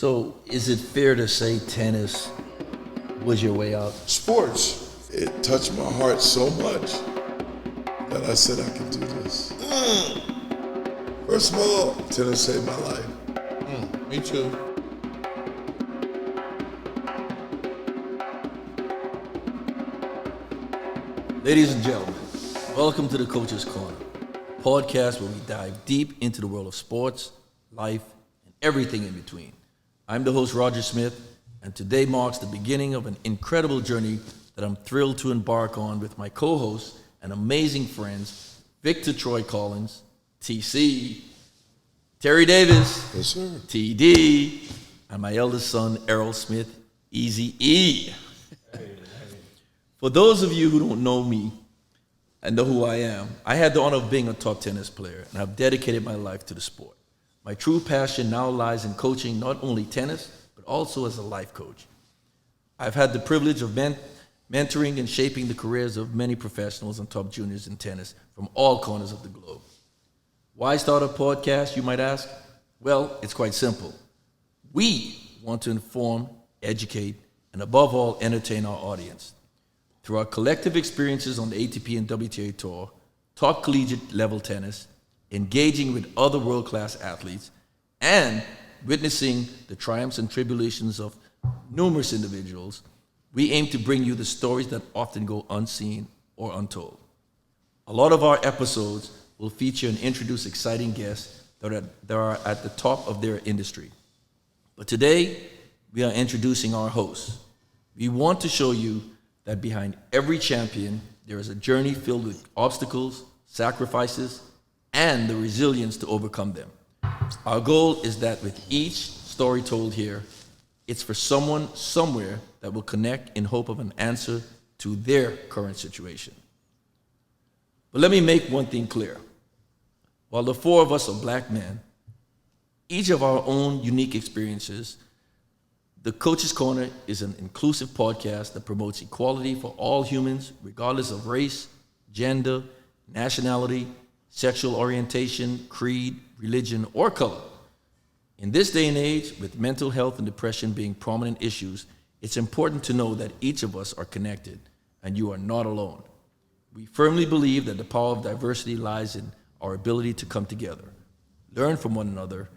So, is it fair to say tennis was your way out? Sports, it touched my heart so much that I said I can do this. First of all, tennis saved my life. Me too. Ladies and gentlemen, welcome to the Coach's Corner, a podcast where we dive deep into the world of sports, life, and everything in between. I'm the host, Roger Smith, and today marks the beginning of an incredible journey that I'm thrilled to embark on with my co-hosts and amazing friends, Victor Troy Collins, TC, Terry Davis, Yes, sir. TD, and my eldest son, Errol Smith, Easy E. For those of you who don't know me and know who I am, I had the honor of being a top tennis player, and I've dedicated my life to the sport. My true passion now lies in coaching not only tennis, but also as a life coach. I've had the privilege of mentoring and shaping the careers of many professionals and top juniors in tennis from all corners of the globe. Why start a podcast, you might ask? Well, it's quite simple. We want to inform, educate, and above all, entertain our audience. Through our collective experiences on the ATP and WTA Tour, top collegiate level tennis, engaging with other world-class athletes, and witnessing the triumphs and tribulations of numerous individuals, we aim to bring you the stories that often go unseen or untold. A lot of our episodes will feature and introduce exciting guests that are at the top of their industry. But today, we are introducing our hosts. We want to show you that behind every champion, there is a journey filled with obstacles, sacrifices, and the resilience to overcome them. Our goal is that with each story told here, it's for someone somewhere that will connect in hope of an answer to their current situation. But let me make one thing clear. While the four of us are black men, each of our own unique experiences, the Coach's Corner is an inclusive podcast that promotes equality for all humans, regardless of race, gender, nationality, sexual orientation, creed, religion, or color. In this day and age, with mental health and depression being prominent issues, it's important to know that each of us are connected, and you are not alone. We firmly believe that the power of diversity lies in our ability to come together, learn from one another,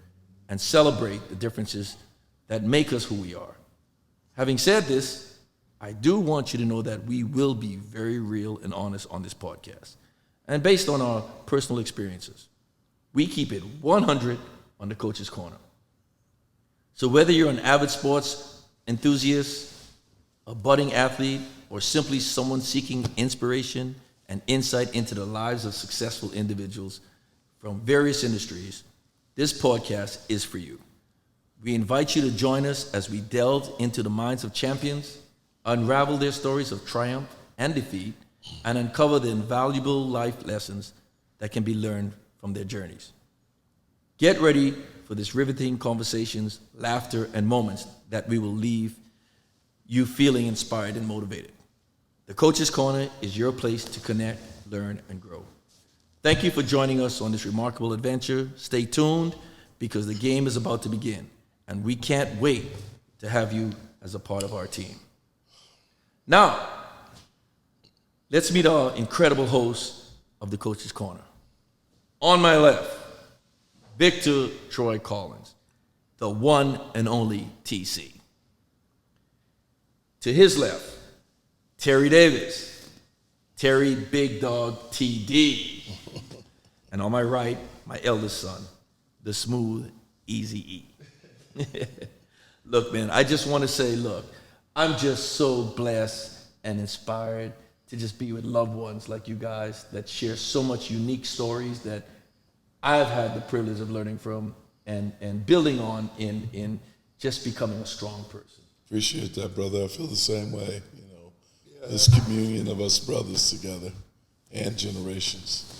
and celebrate the differences that make us who we are. Having said this, I do want you to know that we will be very real and honest on this podcast. And based on our personal experiences, we keep it 100 on the Coach's Corner. So whether you're an avid sports enthusiast, a budding athlete, or simply someone seeking inspiration and insight into the lives of successful individuals from various industries, this podcast is for you. We invite you to join us as we delve into the minds of champions, unravel their stories of triumph and defeat, and uncover the invaluable life lessons that can be learned from their journeys. Get ready for this riveting conversations, laughter, and moments that we will leave you feeling inspired and motivated. The Coach's Corner is your place to connect, learn, and grow. Thank you for joining us on this remarkable adventure. Stay tuned because the game is about to begin, and we can't wait to have you as a part of our team. Now, let's meet our incredible host of the Coach's Corner. On my left, Victor Troy Collins, the one and only TC. To his left, Terry Davis, Terry Big Dog TD. And on my right, my eldest son, the smooth Easy E. Look, man, I just want to say, look, I'm just so blessed and inspired to just be with loved ones like you guys that share so much unique stories that I've had the privilege of learning from and building on in just becoming a strong person. Appreciate that, brother. I feel the same way. This communion of us brothers together and generations.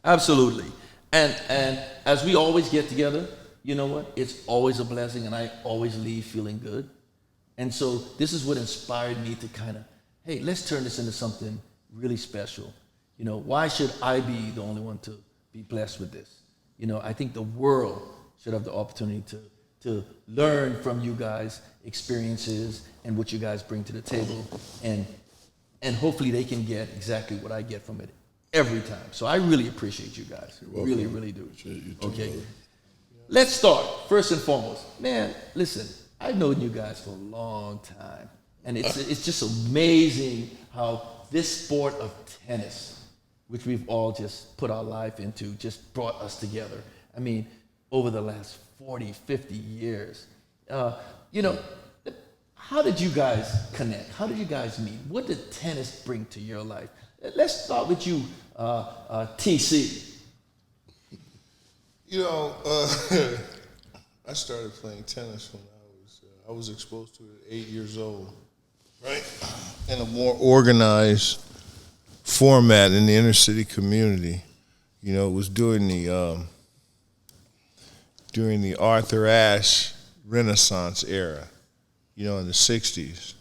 Absolutely. And as we always get together, you know what? It's always a blessing, and I always leave feeling good. And so this is what inspired me to kind of, hey, let's turn this into something really special. Why should I be the only one to be blessed with this? I think the world should have the opportunity to learn from you guys' experiences and what you guys bring to the table, and hopefully they can get exactly what I get from it every time. So I really appreciate you guys. Really, really do. Appreciate you too, Okay. brother. Let's start, first and foremost. Man, listen, I've known you guys for a long time. And it's just amazing how this sport of tennis, which we've all just put our life into, just brought us together. I mean, over the last 40, 50 years. You know, how did you guys connect? How did you guys meet? What did tennis bring to your life? Let's start with you, TC. You know, I started playing tennis when I was exposed to it at 8 years old, right? In a more organized format in the inner city community. You know, it was during the Arthur Ashe Renaissance era, you know, in the 60s.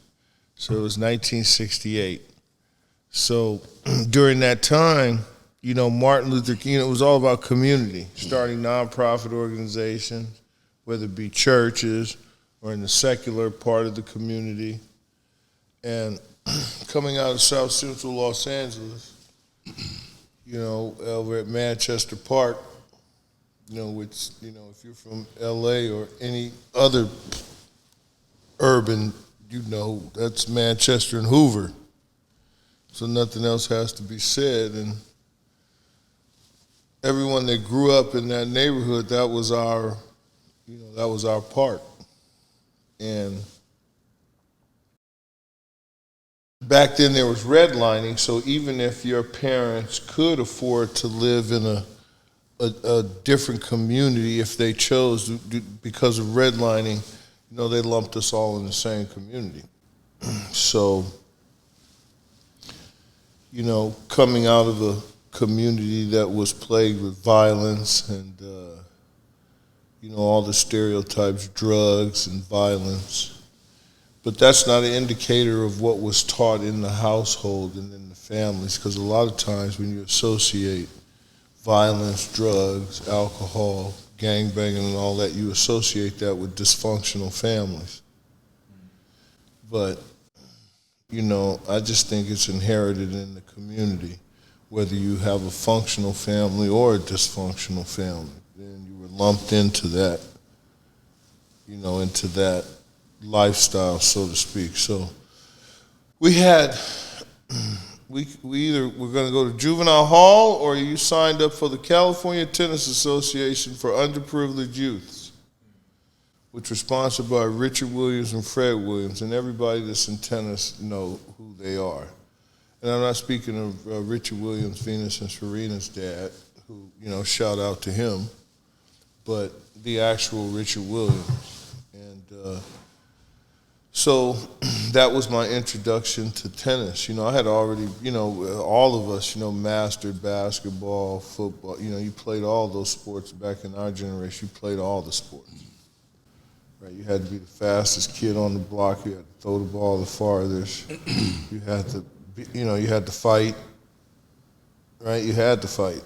So it was 1968. So during that time, you know, Martin Luther King, it was all about community, starting nonprofit organizations, whether it be churches or in the secular part of the community. And coming out of South Central Los Angeles, you know, over at Manchester Park, you know, which, you know, if you're from LA or any other urban, you know, that's Manchester and Hoover. So nothing else has to be said. And everyone that grew up in that neighborhood, that was our, you know, that was our park. And back then there was redlining, so even if your parents could afford to live in a different community, if they chose, because of redlining, you know, they lumped us all in the same community. So, you know, coming out of a community that was plagued with violence and, you know, all the stereotypes, drugs and violence. But that's not an indicator of what was taught in the household and in the families, because a lot of times when you associate violence, drugs, alcohol, gangbanging and all that, you associate that with dysfunctional families. But, you know, I just think it's inherited in the community, whether you have a functional family or a dysfunctional family. Then you were lumped into that, you know, into that lifestyle, so to speak. So we had, we either were going to go to juvenile hall, or you signed up for the California Tennis Association for Underprivileged Youths, which was sponsored by Richard Williams and Fred Williams, and everybody that's in tennis know who they are. And I'm not speaking of Richard Williams, Venus and Serena's dad, who, you know, shout out to him, but the actual Richard Williams. And so that was my introduction to tennis. You know, I had already, you know, all of us, you know, mastered basketball, football. You know, you played all those sports back in our generation. You played all the sports. Right? You had to be the fastest kid on the block. You had to throw the ball the farthest. You had to, you know, you had to fight. Right? You had to fight.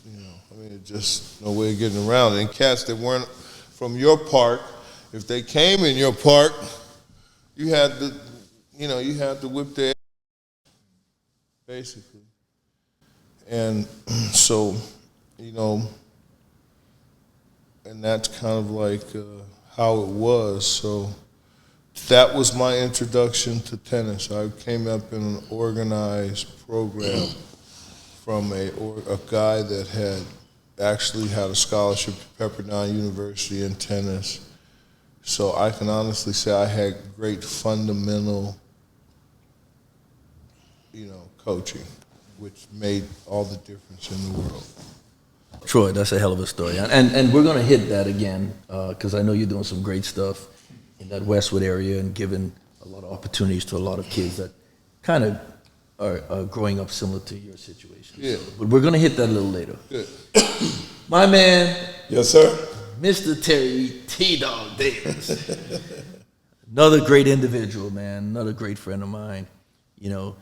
You know, I mean, it's just no way of getting around it. And cats that weren't from your park, if they came in your park, you had to, you know, you had to whip their ass, basically. And so, you know, and that's kind of like how it was. So that was my introduction to tennis. I came up in an organized program from a guy that had actually had a scholarship to Pepperdine University in tennis. So I can honestly say I had great fundamental, you know, coaching, which made all the difference in the world. Troy, that's a hell of a story. And we're going to hit that again, because I know you're doing some great stuff in that Westwood area and giving a lot of opportunities to a lot of kids that kind of are growing up similar to your situation. Yeah. So, but we're going to hit that a little later. Good. My man, Yes, sir. Mr. Terry T-Dog Davis. Another great individual, man. Another great friend of mine. You know,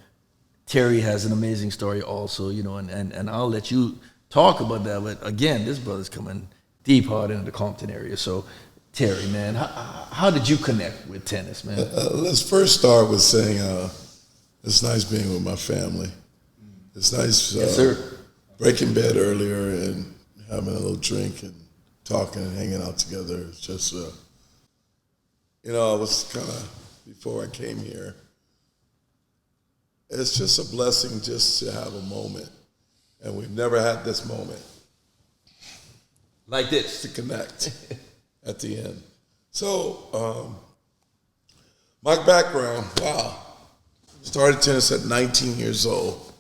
Terry has an amazing story also, you know, and I'll let you talk about that. But again, this brother's coming deep hard into the Compton area. So Terry, man, how did you connect with tennis, man? Let's first start with saying it's nice being with my family. It's nice Yes, sir. breaking bed earlier and having a little drink and talking and hanging out together. It's just, I was kind of, before I came here, it's just a blessing just to have a moment. And we've never had this moment. Like this. To connect at the end. So, my background, wow. Started tennis at 19 years old.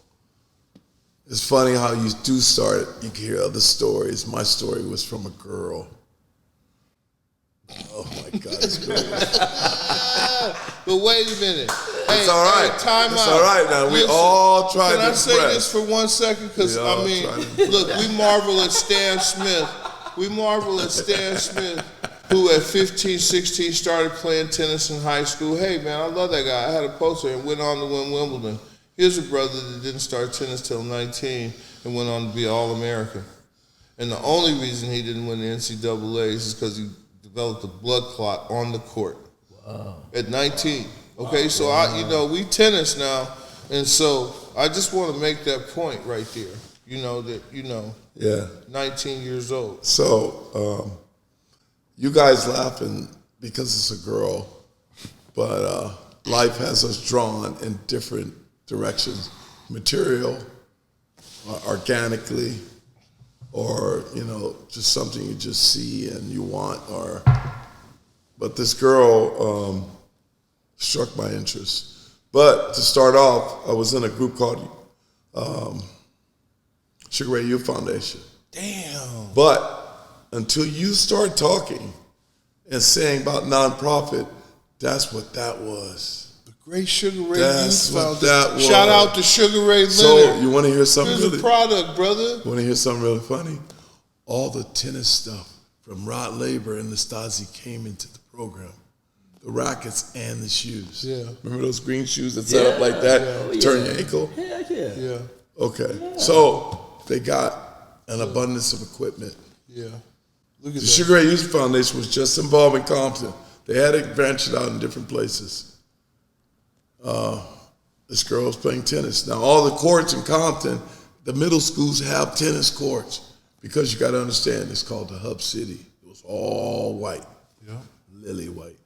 It's funny how you do start, you can hear other stories. My story was from a girl. Oh my God, it's great. But wait a minute. It's all right. Time it's out. all right now. We all try to Can I express. say this for 1 second? Because, look, we marvel at Stan Smith. Who at 15, 16 started playing tennis in high school. Hey, man, I love that guy. I had a poster and went on to win Wimbledon. Here's a brother that didn't start tennis till 19 and went on to be All-American. And the only reason he didn't win the NCAAs is because he developed a blood clot on the court. Wow. At 19. Okay, wow. So we tennis now, and so I just want to make that point right there. Yeah. 19 years old. So, you guys laughing because it's a girl, but life has us drawn in different directions, material, organically, or just something you just see and you want. But this girl struck my interest. But to start off, I was in a group called Sugar Ray Youth Foundation. Damn. But until you start talking and saying about nonprofit, that's what that was. The great Sugar Ray That's Youth what Foundation. that was. Shout out to Sugar Ray Leonard. So you want to hear something Here's really? a product, brother. Want to hear something really funny? All the tennis stuff from Rod Laver and Nastasi came into the program. The rackets and the shoes. Yeah. Remember those green shoes that set up like that? Yeah. Turn your ankle? Heck yeah. Yeah. Okay. Yeah. So they got an abundance of equipment. Yeah. Look at The that. Sugar Ray Youth Foundation was just involved in Compton. They had it branched out in different places. This girl was playing tennis. Now, all the courts in Compton, the middle schools have tennis courts because you got to understand, it's called the Hub City. It was all white. Yeah. Lily white.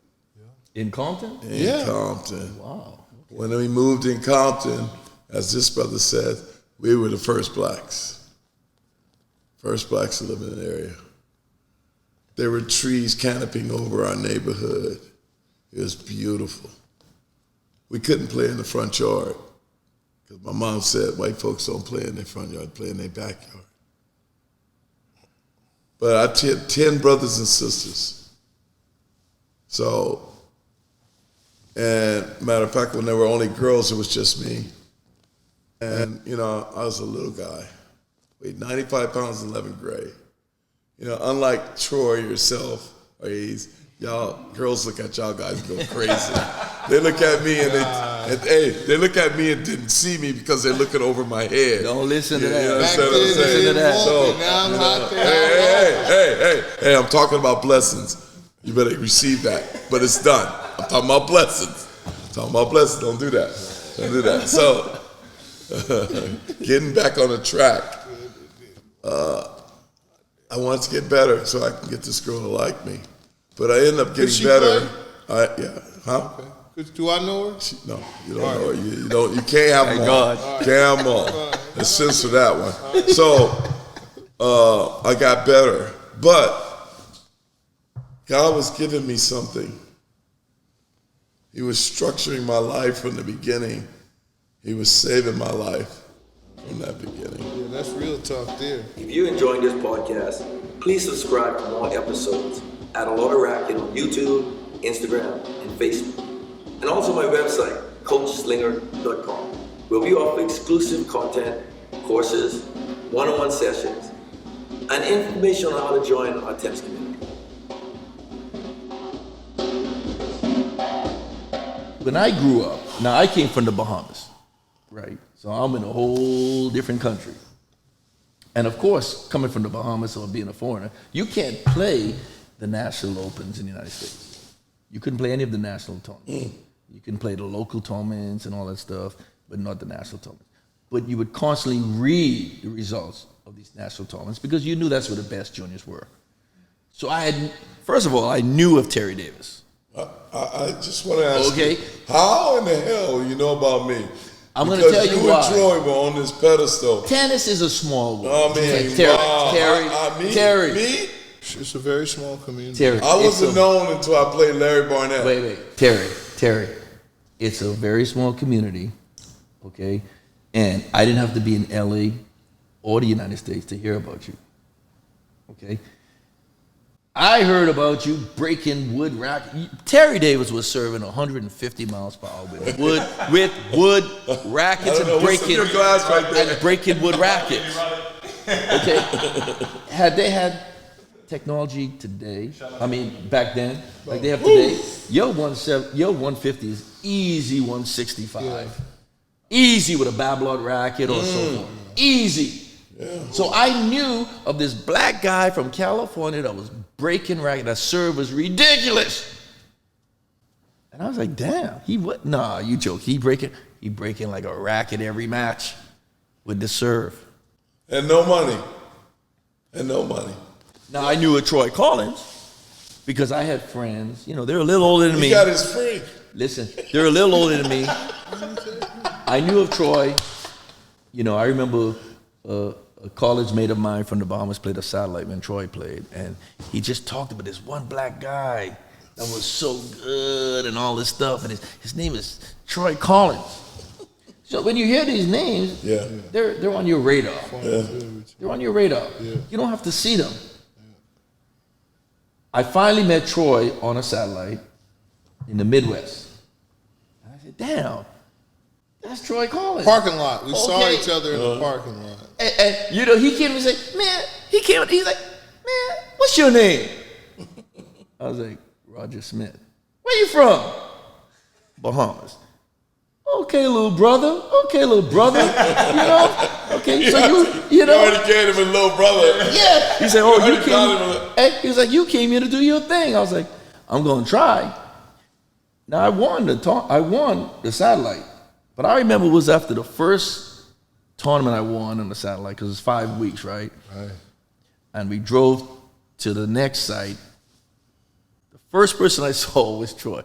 In Compton? In Compton. Wow. Okay. When we moved in Compton, as this brother said, we were the first blacks. First blacks to live in an area. There were trees canopying over our neighborhood. It was beautiful. We couldn't play in the front yard because my mom said white folks don't play in their front yard, play in their backyard. But I had 10 brothers and sisters. So, and matter of fact, when there were only girls, it was just me. And, I was a little guy, weighed 95 pounds in 11th grade. Unlike Troy, yourself, or y'all girls look at y'all guys and go crazy. They look at me and they look at me and didn't see me because they're looking over my head. Don't listen to that. Listen to that. So, hey, I'm talking about blessings. You better receive that. But it's done. I'm talking about blessings. Don't do that. So, getting back on the track, I wanted to get better so I can get this girl to like me. But I ended up getting better. Okay. Do I know her? No, you don't know her. You can't have them all. Can't have them all. Let's censor that one. So I got better. But God was giving me something. He was structuring my life from the beginning. He was saving my life from that beginning. Yeah, that's real talk there. If you're enjoying this podcast, please subscribe for more episodes at A Lot of Racket on YouTube, Instagram, and Facebook. And also my website, coachslinger.com, where we offer exclusive content, courses, one-on-one sessions, and information on how to join our tennis community. When I grew up, now I came from the Bahamas, right? So I'm in a whole different country. And of course, coming from the Bahamas or being a foreigner, you can't play the national opens in the United States. You couldn't play any of the national tournaments. You can play the local tournaments and all that stuff, but not the national tournaments. But you would constantly read the results of these national tournaments because you knew that's where the best juniors were. So first of all, I knew of Terry Davis. I just want to ask Okay. you, how in the hell you know about me? I'm going to tell you why. Because you and Troy were on this pedestal. Tennis is a small world. I mean, Terry. Me? It's a very small community. Terry. I wasn't known until I played Larry Barnett. Wait. Terry. It's a very small community, okay? And I didn't have to be in LA or the United States to hear about you, okay? I heard about you breaking wood racket. Terry Davis was serving 150 miles per hour with wood rackets and breaking wood rackets. Okay, had they had technology today, I mean back then, like they have today, your 150 is easy 165, easy with a Babolat racket or so forth, easy. Yeah. So I knew of this black guy from California that was breaking racket. That serve was ridiculous. And I was like, damn, nah, you joke. He breaking like a racket every match with the serve. And no money. Now I knew of Troy Collins because I had friends, they're a little older than me. He got his free. Listen, they're a little older than me. I knew of Troy. I remember a college mate of mine from the Bahamas played a satellite when Troy played, and he just talked about this one black guy that was so good and all this stuff, and his name is Troy Collins. So when you hear these names, they're on your radar. Yeah. They're on your radar. Yeah. You don't have to see them. Yeah. I finally met Troy on a satellite in the Midwest. And I said, damn, that's Troy Collins. Parking lot. We saw each other in the parking lot. And he came and said, man, he's like, man, what's your name? I was like, Roger Smith. Where you from? Bahamas. Okay, little brother. Okay, so you already gave him a little brother. Yeah. He said, he was like, you came here to do your thing. I was like, I'm going to try. Now, I won the satellite. But I remember it was after the first tournament I won on the satellite, because it's 5 weeks, right? Right. And we drove to the next site. The first person I saw was Troy.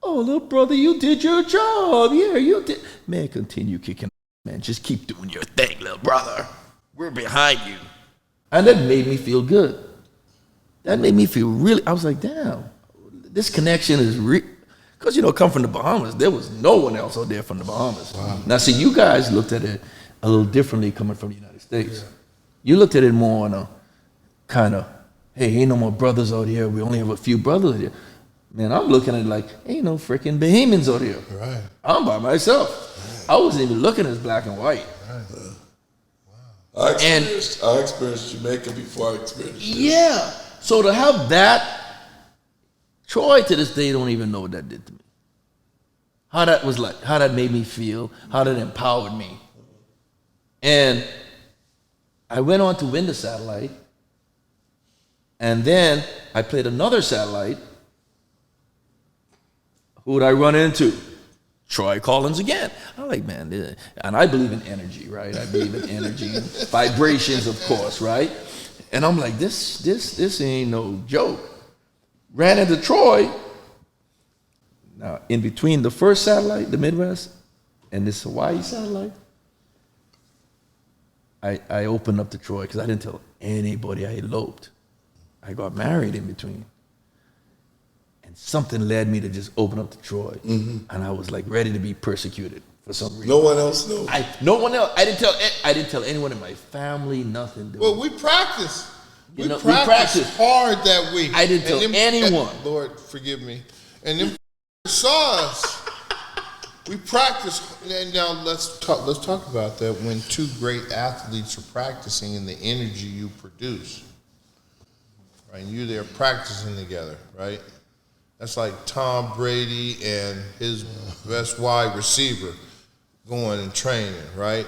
Oh, little brother, you did your job. Yeah, you did. Man, continue kicking. Man, just keep doing your thing, little brother. We're behind you. And that made me feel good. That made me feel really, I was like, damn, this connection is real. Because, come from the Bahamas, there was no one else out there from the Bahamas. Wow. Now, see, you guys looked at it a little differently coming from the United States. Yeah. You looked at it more on a kind of, hey, ain't no more brothers out here. We only have a few brothers here. Man, I'm looking at it like, ain't no freaking Bahamians out here. Right. I'm by myself. Right. I wasn't even looking at black and white. Right. Wow. I experienced Jamaica before I experienced this. Yeah. So to have that, Troy to this day don't even know what that did to me. How that was like, how that made me feel, how that empowered me. And I went on to win the satellite, and then I played another satellite. Who would I run into? Troy Collins again. I'm like, man, and I believe in energy, right? I believe in energy, vibrations, of course, right? And I'm like, this ain't no joke. Ran into Troy. Now, in between the first satellite, the Midwest, and this Hawaii satellite, I opened up to Troy because I didn't tell anybody I eloped. I got married in between. And something led me to just open up to Troy. Mm-hmm. And I was like ready to be persecuted for some reason. No one else knew. No one else. I didn't tell anyone in my family, nothing. Well, we practiced. We practiced hard that week. I didn't tell anyone. Lord, forgive me. And them saw us. We practiced. And now let's talk about that when two great athletes are practicing and the energy you produce. Right? And you're there practicing together, right? That's like Tom Brady and his best wide receiver going and training, right?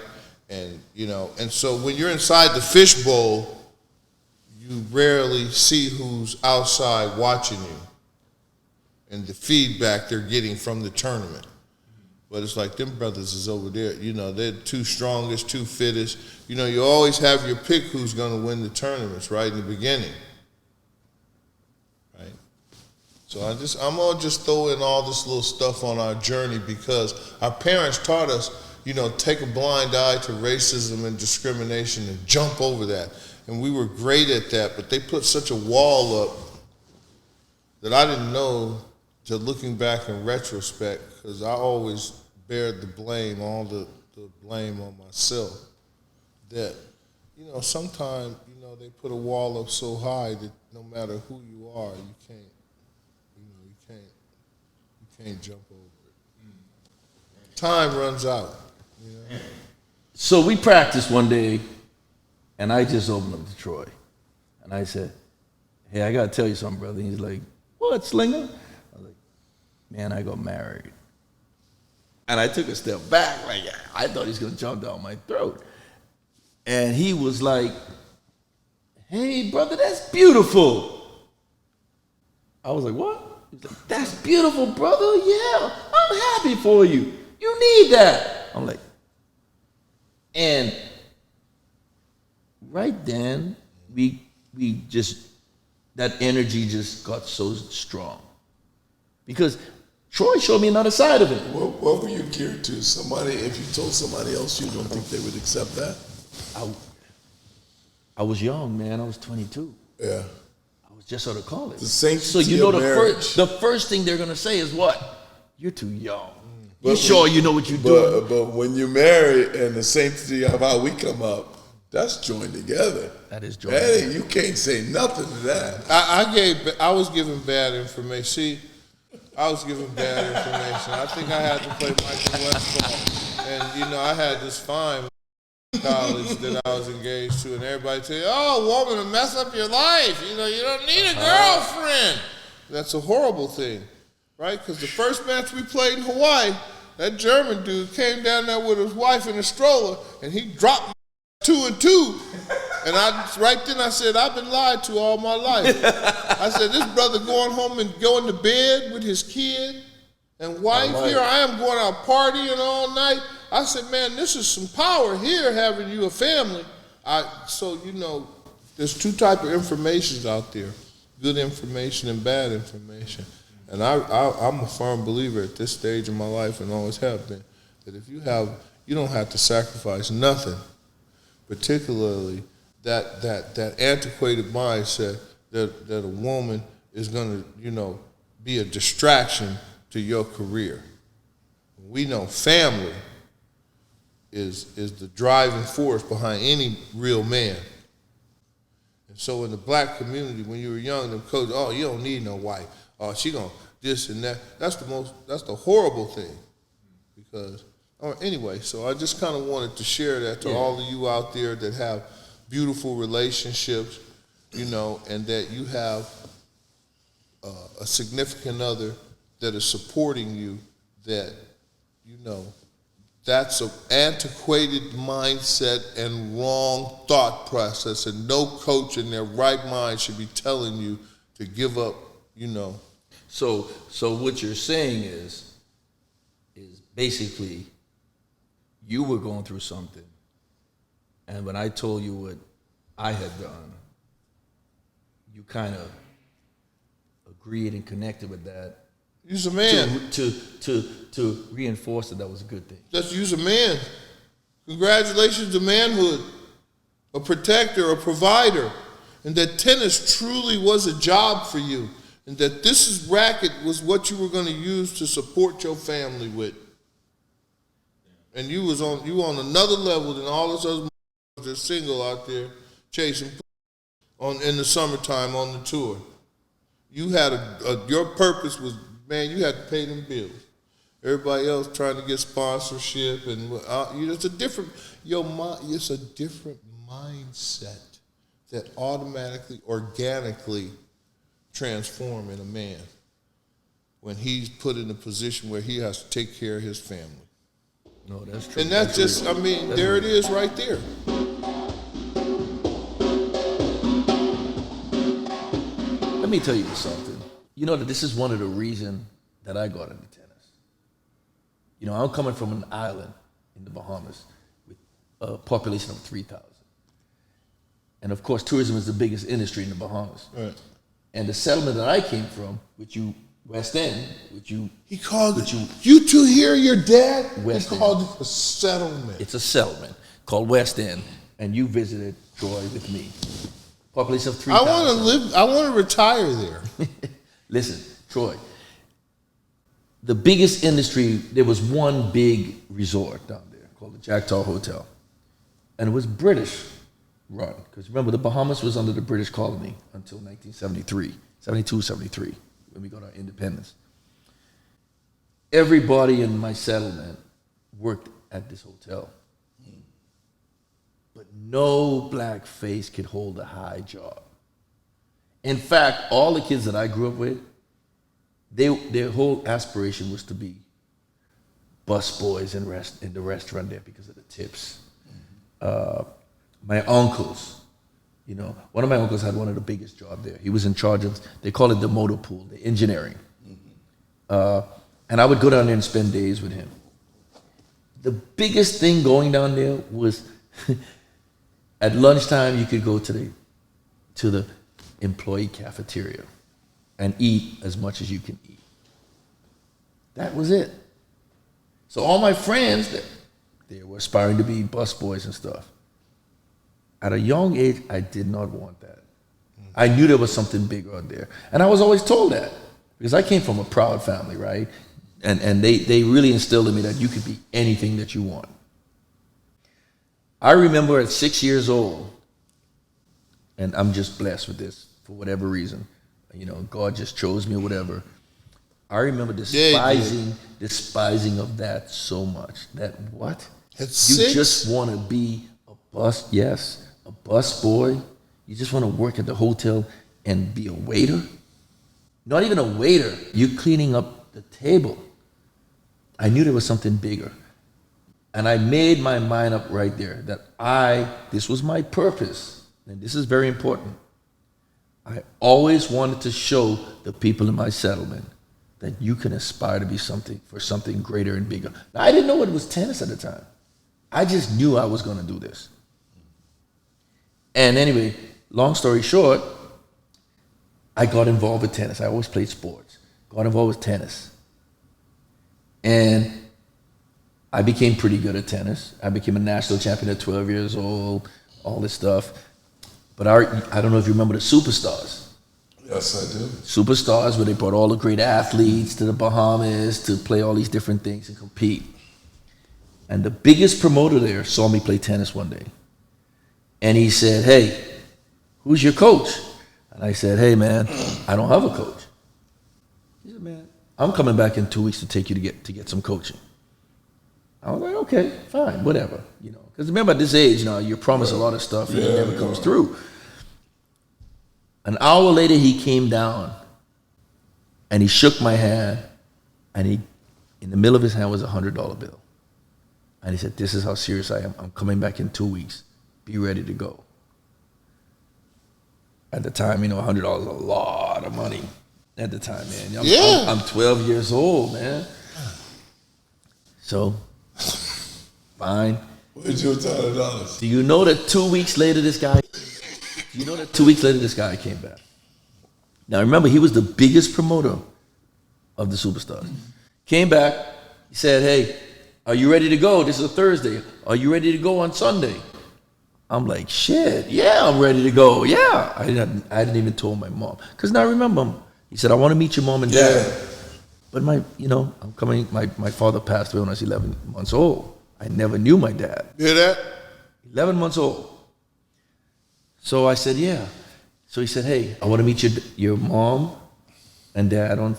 And and so when you're inside the fishbowl, you rarely see who's outside watching you and the feedback they're getting from the tournament. But it's like them brothers is over there, you know, they're two strongest, two fittest. You know, you always have your pick who's going to win the tournaments right in the beginning. Right? So I'm going to just throw in all this little stuff on our journey because our parents taught us, you know, take a blind eye to racism and discrimination and jump over that. And we were great at that, but they put such a wall up that I didn't know till looking back in retrospect, because I always bear the blame, all the blame on myself, that, you know, sometimes, you know, they put a wall up so high that no matter who you are, you can't, you know, you can't jump over it. Time runs out, you know? So we practiced one day, and I just opened up to Troy. And I said, hey, I got to tell you something, brother. And he's like, what, Slinger? I was like, man, I got married. And I took a step back, like, I thought he was going to jump down my throat. And he was like, hey, brother, that's beautiful. I was like, what? He's like, that's beautiful, brother. Yeah, I'm happy for you. You need that. I'm like, and right then, we just, that energy just got so strong. Because Troy showed me another side of it. What were you geared to? Somebody, if you told somebody else, you don't think they would accept that? I was young, man. I was 22. Yeah. I was just out of college. The sanctity so you know of marriage. the first thing they're gonna say is what? You're too young. You sure you know what you're doing? But when you marry and the sanctity of how we come up, that's joined together. That is joined together. You can't say nothing to that. I was given bad information. See, I was given bad information. I think I had to play Michael Westphal. And, you know, I had this fine college that I was engaged to, and everybody tell you, oh, a woman will mess up your life. You know, you don't need a girlfriend. That's a horrible thing, right? Because the first match we played in Hawaii, that German dude came down there with his wife in a stroller, and he dropped 2 and 2. And right then I said, I've been lied to all my life. I said, this brother going home and going to bed with his kid and wife. Here I am going out partying all night. I said, man, this is some power here, having you a family. So, you know, there's two types of information out there, good information and bad information. And I'm a firm believer at this stage of my life, and always have been, that if you don't have to sacrifice nothing, particularly that antiquated mindset that a woman is going to, you know, be a distraction to your career. We know family is the driving force behind any real man. And so in the black community, when you were young, them coaches, oh, you don't need no wife. Oh, she gonna this and that. That's the horrible thing. Because anyway, so I just kind of wanted to share that to all of you out there that have beautiful relationships, you know, and that you have a significant other that is supporting you, that, you know, that's an antiquated mindset and wrong thought process, and no coach in their right mind should be telling you to give up, you know. So what you're saying is basically you were going through something, and when I told you what I had done, you kind of agreed and connected with that. You's a man. To reinforce that was a good thing. Just use a man. Congratulations to manhood, a protector, a provider, and that tennis truly was a job for you, and that racket was what you were going to use to support your family with. And you were on another level than all those other that are single out there chasing in the summertime on the tour. You had your purpose was, man, you had to pay them bills. Everybody else trying to get sponsorship, and it's a different mindset that automatically, organically transform in a man when he's put in a position where he has to take care of his family. No, that's true. And that's just, there it is right there. let me tell you something. You know that this is one of the reasons that I got into tennis. You know, I'm coming from an island in the Bahamas with a population of 3,000. And of course, tourism is the biggest industry in the Bahamas. Right. And the settlement that I came from, which you, West End, which you... He called it, you two here, your dad? West he End. called it a settlement. It's a settlement called West End, and you visited Troy with me. Population of 3,000. I want to retire there. Listen, Troy, the biggest industry, there was one big resort down there called the Jackdaw Hotel. And it was British run. Because remember, the Bahamas was under the British colony until 1973, 72, 73, when we got our independence. Everybody in my settlement worked at this hotel. But no black face could hold a high job. In fact, all the kids that I grew up with, their whole aspiration was to be busboys in the restaurant there because of the tips. My uncles, you know, one of my uncles had one of the biggest jobs there. He was in charge of, they call it the motor pool, the engineering. And I would go down there and spend days with him. The biggest thing going down there was at lunchtime you could go to the employee cafeteria and eat as much as you can eat. That was it. So all my friends, they were aspiring to be busboys and stuff. At a young age, I did not want that. I knew there was something bigger out there. And I was always told that because I came from a proud family, right? And they really instilled in me that you could be anything that you want. I remember at 6 years old, and I'm just blessed with this for whatever reason. You know, God just chose me or whatever. I remember despising of that so much. That what? At You 6? just want to be a bus boy. You just want to work at the hotel and be a waiter. Not even a waiter. You cleaning up the table. I knew there was something bigger. And I made my mind up right there that this was my purpose. And this is very important. I always wanted to show the people in my settlement that you can aspire to be something greater and bigger. Now, I didn't know it was tennis at the time. I just knew I was going to do this. And anyway, long story short, I got involved with tennis. I always played sports. Got involved with tennis. And I became pretty good at tennis. I became a national champion at 12 years old, all this stuff. But I don't know if you remember the Superstars. Yes, I do. Superstars, where they brought all the great athletes to the Bahamas to play all these different things and compete. And the biggest promoter there saw me play tennis one day. And he said, "Hey, who's your coach?" And I said, "Hey, man, I don't have a coach." He said, "Man, I'm coming back in 2 weeks to take you to get some coaching." I was like, "Okay, fine, whatever." You know, because remember at this age, you're promised a lot of stuff and it never comes through. An hour later, he came down and he shook my hand, and in the middle of his hand was a $100 bill. And he said, "This is how serious I am. I'm coming back in 2 weeks. Be ready to go." At the time, $100 is a lot of money. At the time, man. I'm 12 years old, man. So, fine. What did you do with $100? Do you know that 2 weeks later this guy came back? Now remember, he was the biggest promoter of the Superstars. Came back, he said, "Hey, are you ready to go? This is a Thursday. Are you ready to go on Sunday?" I'm like, "Shit, yeah, I'm ready to go. Yeah." I didn't even tell my mom. Because now I remember, he said, "I want to meet your mom and dad." Yeah. But I'm coming, my father passed away when I was 11 months old. I never knew my dad. Hear that? 11 months old. So I said, "Yeah." So he said, "Hey, I want to meet your mom and dad on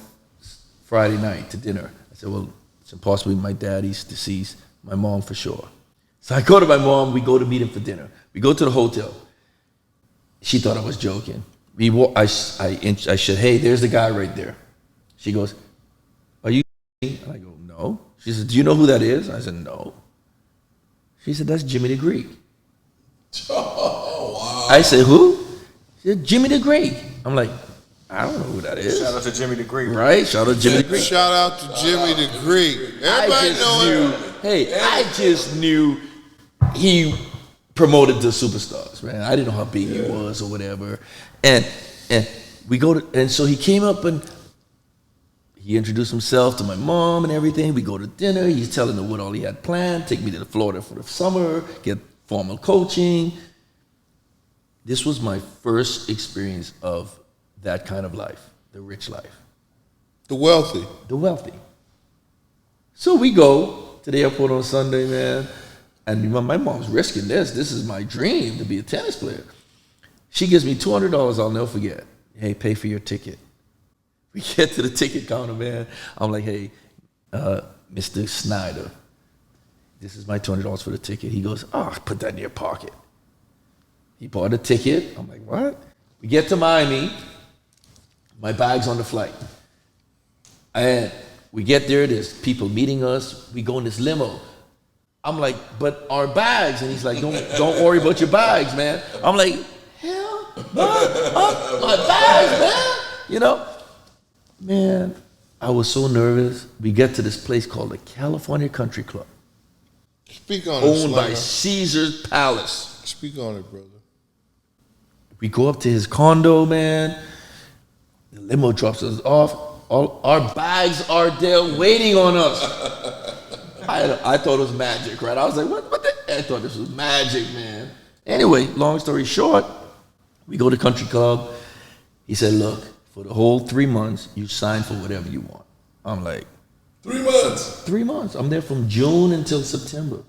Friday night to dinner." I said, "Well, it's impossible. My dad, he's deceased. My mom for sure." So I go to my mom. We go to meet him for dinner. We go to the hotel. She thought I was joking. I said, "Hey, there's the guy right there." She goes, "Are you?" And I go, "No." She said, "Do you know who that is?" I said, "No." She said, "That's Jimmy the Greek." Oh, wow. I said, "Who?" She said, "Jimmy the Greek." I'm like, I don't know who that is. Shout out to Jimmy the Greek. Right? Shout out to Jimmy the Greek. Shout out to Jimmy the Greek. Everybody know him. I just knew he promoted the superstars, man. I didn't know how big he was or whatever. And we go to, and so he came up and he introduced himself to my mom and everything. We go to dinner. He's telling her what all he had planned. Take me to Florida for the summer, get formal coaching. This was my first experience of that kind of life, the rich life. The wealthy. The wealthy. So we go to the airport on Sunday, man, and my mom's risking this. This is my dream, to be a tennis player. She gives me $200, I'll never forget. Hey, pay for your ticket. We get to the ticket counter, man. I'm like, hey, Mr. Snyder, this is my $200 for the ticket. He goes, oh, put that in your pocket. He bought a ticket. I'm like, what? We get to Miami. My bag's on the flight. And we get there, there's people meeting us. We go in this limo. I'm like, but our bags. And he's like, don't worry about your bags, man. I'm like, hell, my bags, man. You know? Man, I was so nervous. We get to this place called the California Country Club. Speak on it, owned by Slinger. Caesar's Palace. Speak on it, brother. We go up to his condo, man. The limo drops us off. All our bags are there waiting on us. I thought it was magic, right? I was like, what the? I thought this was magic, man. Anyway, long story short, we go to Country Club. He said, look, for the whole 3 months, you sign for whatever you want. I'm like, 3 months. 3 months. I'm there from June until September.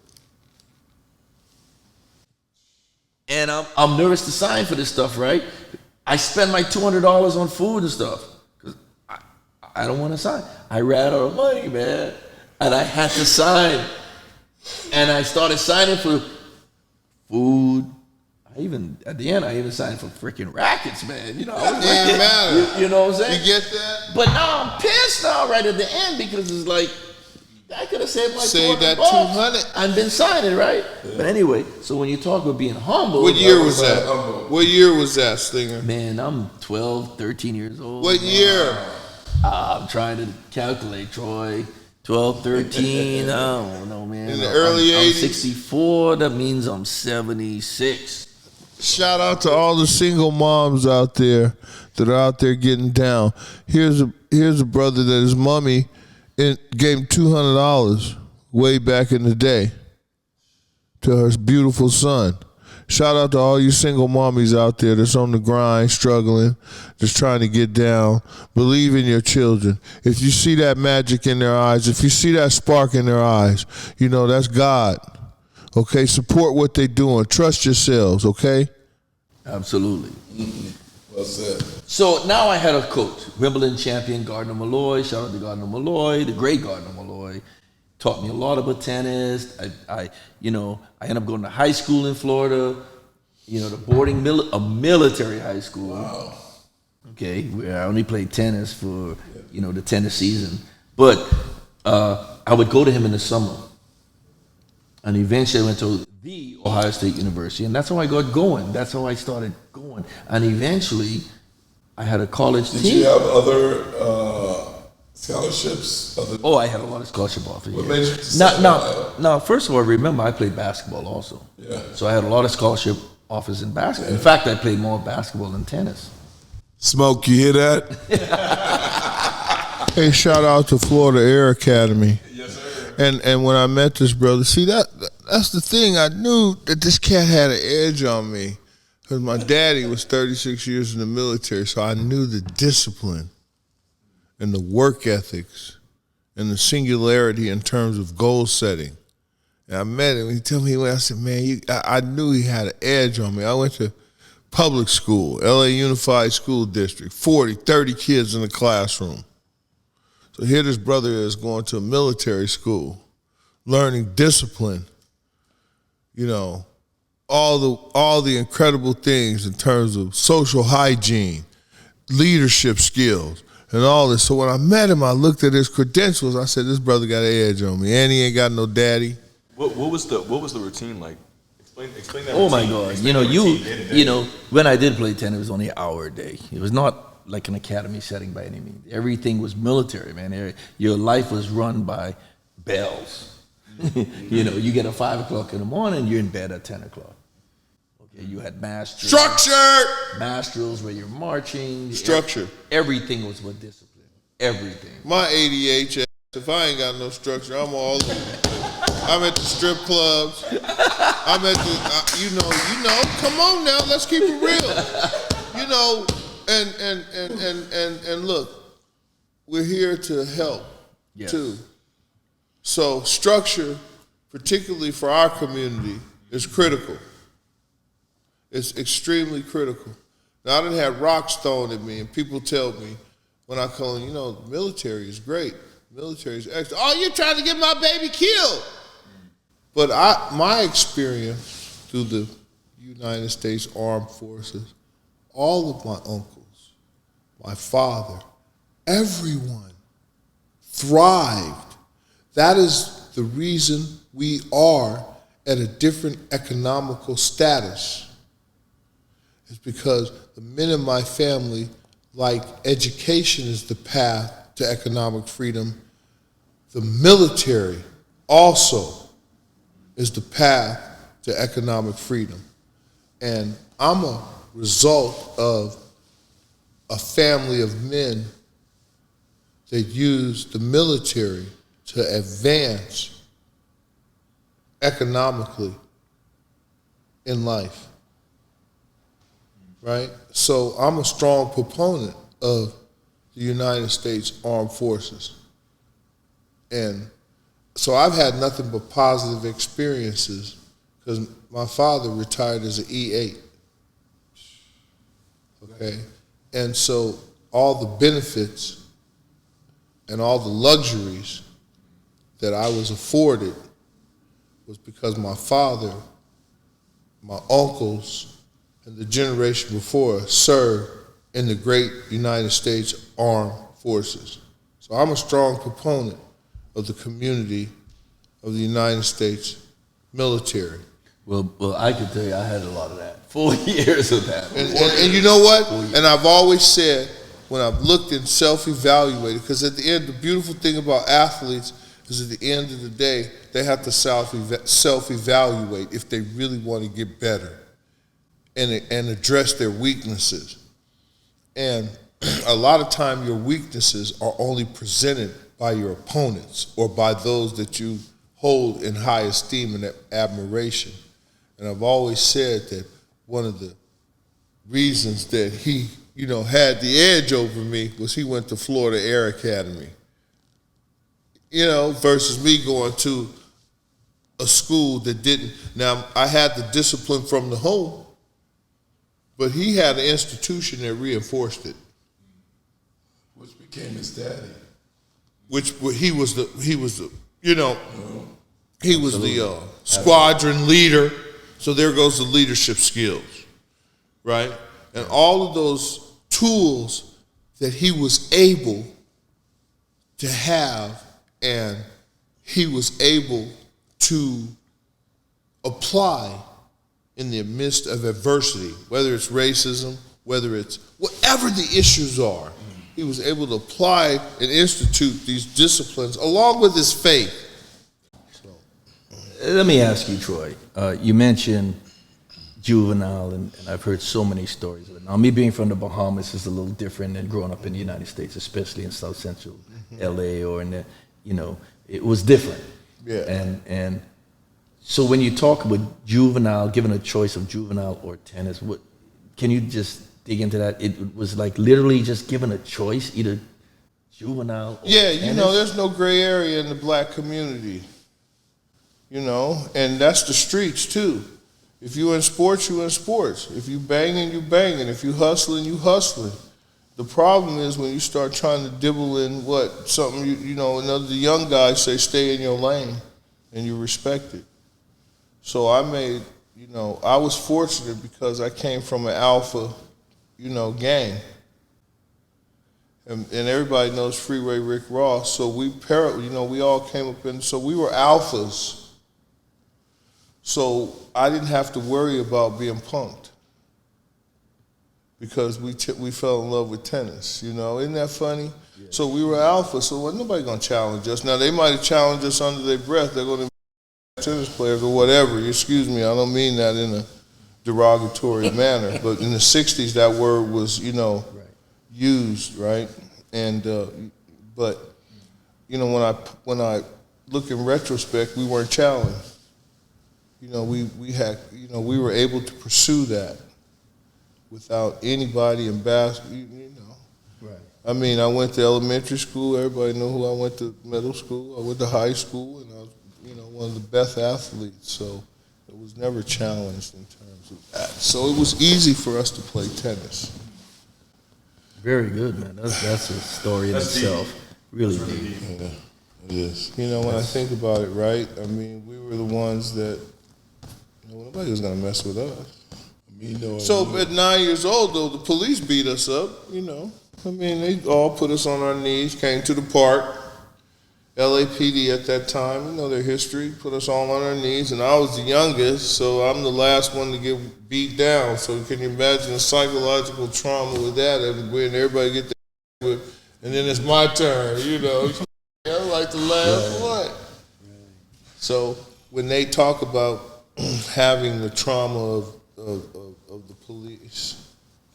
And I'm nervous to sign for this stuff, right? I spend my $200 on food and stuff because I don't want to sign. I ran out of money, man, and I had to sign. And I started signing for food. At the end, I even signed for freaking rackets, man. You know, I was Didn't matter. You know what I'm saying? You get that? But now I'm pissed now right at the end because it's like, I could have saved my Saved that $200. $200. I've been signing, right? Yeah. But anyway, so when you talk about being humble. What year was that? What year was that, Slinger? Man, I'm 12, 13 years old. What year? I'm trying to calculate, Troy. 12, 13, I don't know, man. In the early I'm 80s? 64, that means I'm 76. Shout out to all the single moms out there that are out there getting down. Here's a brother that his mommy gave him $200 way back in the day to her beautiful son. Shout out to all you single mommies out there that's on the grind, struggling, just trying to get down. Believe in your children. If you see that magic in their eyes, if you see that spark in their eyes, you know that's God. Okay, support what they're doing. Trust yourselves, okay? Absolutely. Well said. So now I had a coach, Wimbledon champion Gardner Malloy. Shout out to Gardner Malloy, the great Gardner Malloy. Taught me a lot about tennis. I ended up going to high school in Florida. You know, a military high school. Wow. Okay, where I only played tennis for the tennis season. But I would go to him in the summer, and eventually I went to the Ohio State University, and that's how I got going. That's how I started going, and eventually I had a college team. Did you have other scholarships? Oh, I had a lot of scholarship offers. What made you decide Now, first of all, remember I played basketball also. Yeah. So I had a lot of scholarship offers in basketball. In fact, I played more basketball than tennis. Smoke, you hear that? Hey, shout out to Florida Air Academy. Yes, sir. And when I met this brother, see that's the thing. I knew that this cat had an edge on me because my daddy was 36 years in the military, so I knew the discipline and the work ethics and the singularity in terms of goal setting. And I met him. He told me, I said, man, I knew he had an edge on me. I went to public school, LA Unified School District, 40, 30 kids in the classroom. So here this brother is going to a military school, learning discipline, all the incredible things in terms of social hygiene, leadership skills, and all this. So when I met him, I looked at his credentials. I said, this brother got an edge on me, and he ain't got no daddy. What was the routine like? Explain that. Oh my routine. God! Explain the routine day to day. When I did play tennis, it was only an hour a day. It was not like an academy setting by any means. Everything was military, man. Your life was run by bells. You know, you get at 5 o'clock in the morning, you're in bed at 10 o'clock. Okay, you had mass drills. Structure! Mass drills where you're marching. Structure. Everything was with discipline. Everything. My ADHS, if I ain't got no structure, I'm all over. I'm at the strip clubs. I'm at the, you know, come on now, let's keep it real. You know, and look, we're here to help too. So structure, particularly for our community, is critical. It's extremely critical. Now, I done had rocks thrown at me, and people tell me when I call them, you know, the military is great. Military is excellent. Oh, you're trying to get my baby killed. But my experience through the United States Armed Forces, all of my uncles, my father, everyone thrived. That is the reason we are at a different economical status. It's because the men in my family, like education is the path to economic freedom, the military also is the path to economic freedom. And I'm a result of a family of men that use the military to advance economically in life, right? So I'm a strong proponent of the United States Armed Forces. And so I've had nothing but positive experiences because my father retired as an E8, okay? And so all the benefits and all the luxuries that I was afforded was because my father, my uncles, and the generation before us served in the great United States Armed Forces. So I'm a strong proponent of the community of the United States military. Well, I can tell you I had a lot of that. 4 years of that. And you know what? And I've always said, when I've looked and self-evaluated, because at the end, the beautiful thing about athletes is at the end of the day, they have to self-evaluate if they really want to get better and address their weaknesses. And a lot of time your weaknesses are only presented by your opponents or by those that you hold in high esteem and admiration. And I've always said that one of the reasons that he, you know, had the edge over me was he went to Florida Air Academy. You know, versus me going to a school that didn't. Now, I had the discipline from the home, but he had an institution that reinforced it. Which became his daddy. Which he was the squadron leader. So there goes the leadership skills, right? And all of those tools that he was able to have and he was able to apply in the midst of adversity, whether it's racism, whether it's whatever the issues are, he was able to apply and institute these disciplines along with his faith. Let me ask you, Troy. You mentioned juvenile, and I've heard so many stories of it. Now, me being from the Bahamas is a little different than growing up in the United States, especially in South Central LA or in the, you know, it was different. Yeah. And so when you talk about juvenile, given a choice of juvenile or tennis, what can you just dig into that? It was like literally just given a choice, either juvenile or tennis? You know, there's no gray area in the black community. You know, and that's the streets too. If you in sports, you in sports. If you banging, you banging. If you hustling, you hustling. The problem is when you start trying to dibble in something, you know, another the young guys say stay in your lane and you respect it. So I was fortunate because I came from an alpha, you know, gang. And everybody knows Freeway Rick Ross. So we all came up so we were alphas. So I didn't have to worry about being punked because we fell in love with tennis. You know, isn't that funny? Yeah. So we were alpha, so wasn't nobody gonna challenge us. Now they might have challenged us under their breath. They're gonna be tennis players or whatever. Excuse me, I don't mean that in a derogatory manner, but in the '60s that word was, you know, used, right? And but you know, when I look in retrospect, we weren't challenged. You know, we had, you know, we were able to pursue that without anybody in basketball. You know, right? I mean, I went to elementary school. Everybody knew who I went to middle school. I went to high school, and I was, you know, one of the best athletes. So it was never challenged in terms of that. So it was easy for us to play tennis. Very good, man. That's a story in itself. Deep. Really That's deep. Yeah, it is. You know, when I think about it, right? I mean, we were the ones that, you know, nobody was gonna mess with us. So at 9 years old, though, the police beat us up, you know. I mean, they all put us on our knees, came to the park. LAPD at that time, you know their history, put us all on our knees, and I was the youngest, so I'm the last one to get beat down. So can you imagine the psychological trauma with that? When everybody get their with, and then it's my turn, you know. I'm like the last one. So when they talk about having the trauma of the police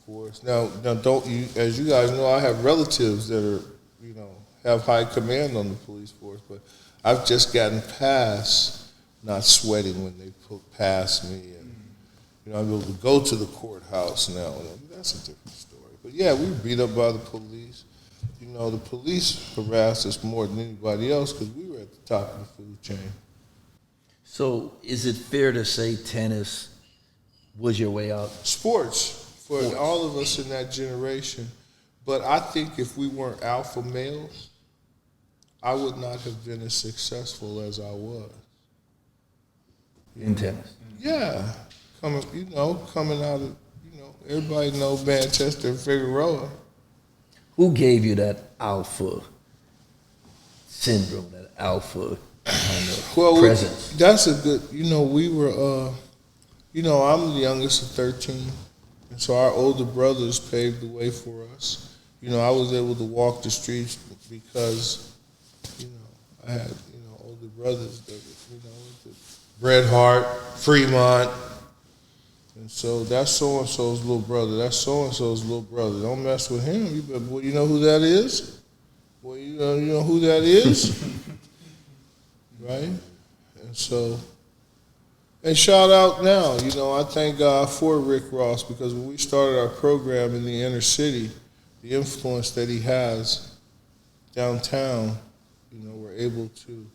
force. Now don't you, as you guys know, I have relatives that are, you know, have high command on the police force, but I've just gotten past not sweating when they pass me, and you know, I'm able to go to the courthouse now. That's a different story. But yeah, we were beat up by the police. You know, the police harassed us more than anybody else because we were at the top of the food chain. So is it fair to say tennis was your way out? Sports for all of us in that generation. But I think if we weren't alpha males, I would not have been as successful as I was. In tennis? Yeah. Coming out of, you know, everybody know Manchester and Figueroa. Who gave you that alpha syndrome, that alpha kind of presence? That's a good, you know, we were, you know, I'm the youngest of 13. And so our older brothers paved the way for us. You know, I was able to walk the streets because, you know, I had, you know, older brothers that, you know, Bret Hart, Fremont. And so that's so-and-so's little brother. That's so-and-so's little brother. Don't mess with him. You better, boy, you know who that is? Boy, you know who that is? Right? And so, and shout out now, you know, I thank God for Rick Ross, because when we started our program in the inner city, the influence that he has downtown, you know, we're able to,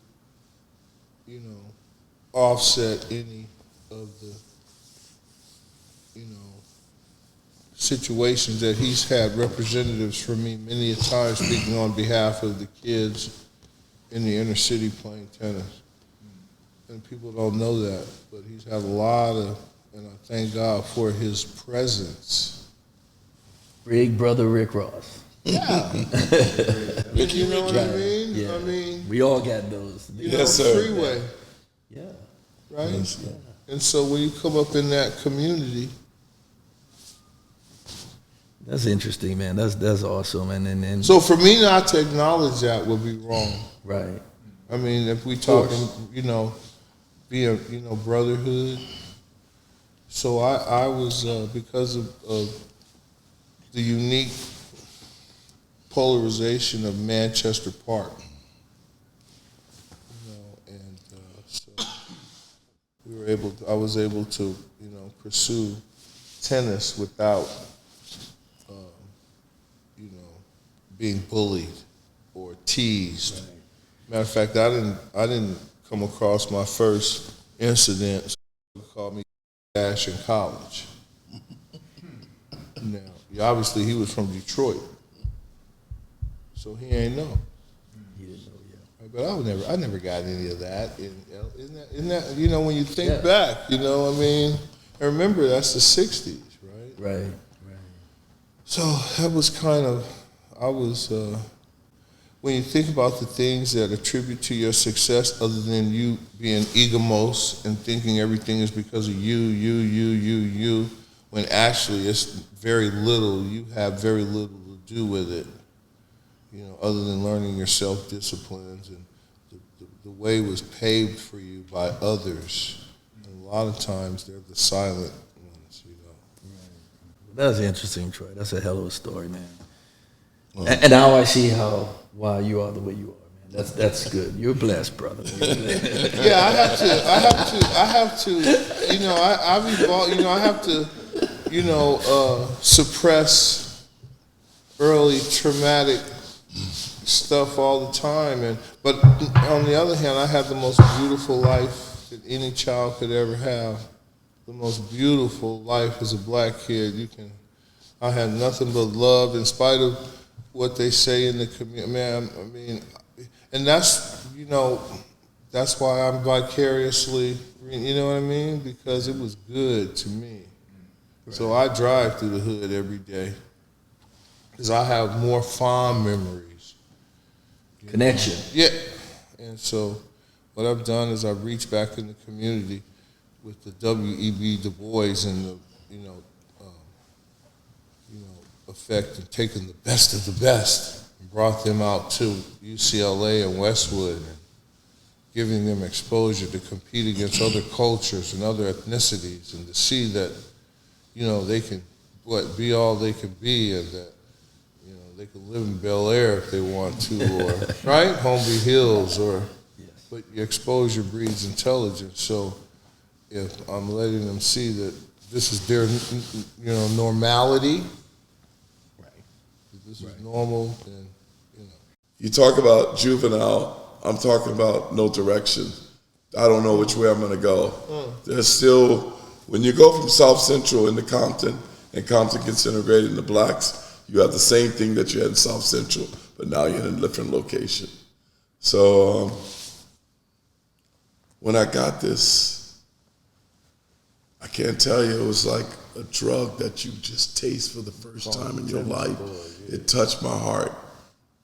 you know, offset any of the, you know, situations that he's had representatives for me many a time speaking on behalf of the kids in the inner city playing tennis. And people don't know that, but he's had a lot of, and I thank God for his presence. Big brother Rick Ross. Yeah. You know what I mean? Yeah. I mean, we all got those. You know, freeway. Yeah. Right? Yes, yeah. And so when you come up in that community. That's interesting, man. That's awesome. And so for me not to acknowledge that would be wrong. Right. I mean, if we talking, you know, be a, you know, brotherhood. So I was, because of the unique polarization of Manchester Park, you know, and so I was able to, you know, pursue tennis without, you know, being bullied or teased. Right. Matter of fact, I didn't come across my first incident. So they called me Dash in college. Now, obviously, he was from Detroit, so he ain't know. He didn't know, yeah. But I never got any of that. Isn't that you know, when you think back, you know, I mean, and remember that's the '60s, right? Right. So that was kind of, when you think about the things that attribute to your success, other than you being egomos and thinking everything is because of you, when actually it's very little. You have very little to do with it, other than learning your self-disciplines, and the way was paved for you by others. And a lot of times they're the silent ones, That's interesting, Troy. That's a hell of a story, man. And now I see why you are the way you are, man. That's good. You're blessed, brother. You're blessed. Yeah, I have to, I've evolved, I have to, suppress early traumatic stuff all the time. But on the other hand, I had the most beautiful life that any child could ever have. The most beautiful life as a black kid. I had nothing but love in spite of what they say in the community. Man, I mean, and that's why I'm vicariously, you know what I mean? Because it was good to me. Right. So I drive through the hood every day because I have more fond memories. Connection. Yeah. And so what I've done is I've reached back in the community with the W.E.B. Du Bois and the, effect and taken the best of the best and brought them out to UCLA and Westwood and giving them exposure to compete against other cultures and other ethnicities and to see that, they can, be all they can be, and that, they can live in Bel Air if they want to, or, right? Holmby Hills, or, but your exposure breeds intelligence. So if I'm letting them see that this is their, normality, this is normal, then, You talk about juvenile, I'm talking about no direction. I don't know which way I'm going to go. There's still, when you go from South Central into Compton, and Compton gets integrated into blacks, you have the same thing that you had in South Central, but now you're in a different location. So when I got this, I can't tell you, it was like a drug that you just taste for the first time in your life. It touched my heart.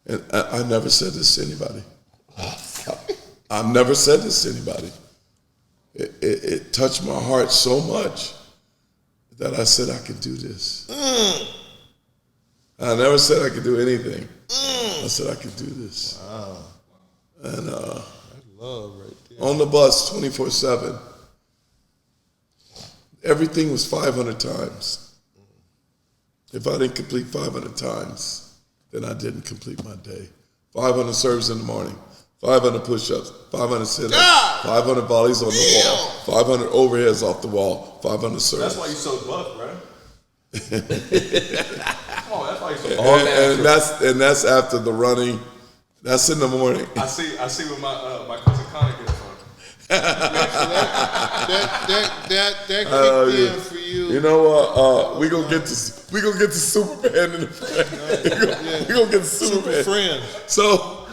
And I never said this to anybody. I've never said this to anybody. It touched my heart so much that I said I could do this. I never said I could do anything. I said I could do this. Wow. And that's love right there. On the bus 24/7, everything was 500 times. If I didn't complete 500 times, then I didn't complete my day. 500 serves in the morning, 500 push-ups, 500 sit-ups, 500 volleys on the wall, 500 overheads off the wall, 500 serves. That's why you so buff, right? Come on, that's why you so buff. And that's after the running. That's in the morning. I see where my cousin Connor gets from. that kicked in for you. You know what? We gonna get to Superman in the friend. We gonna get to Superman. Super friend. So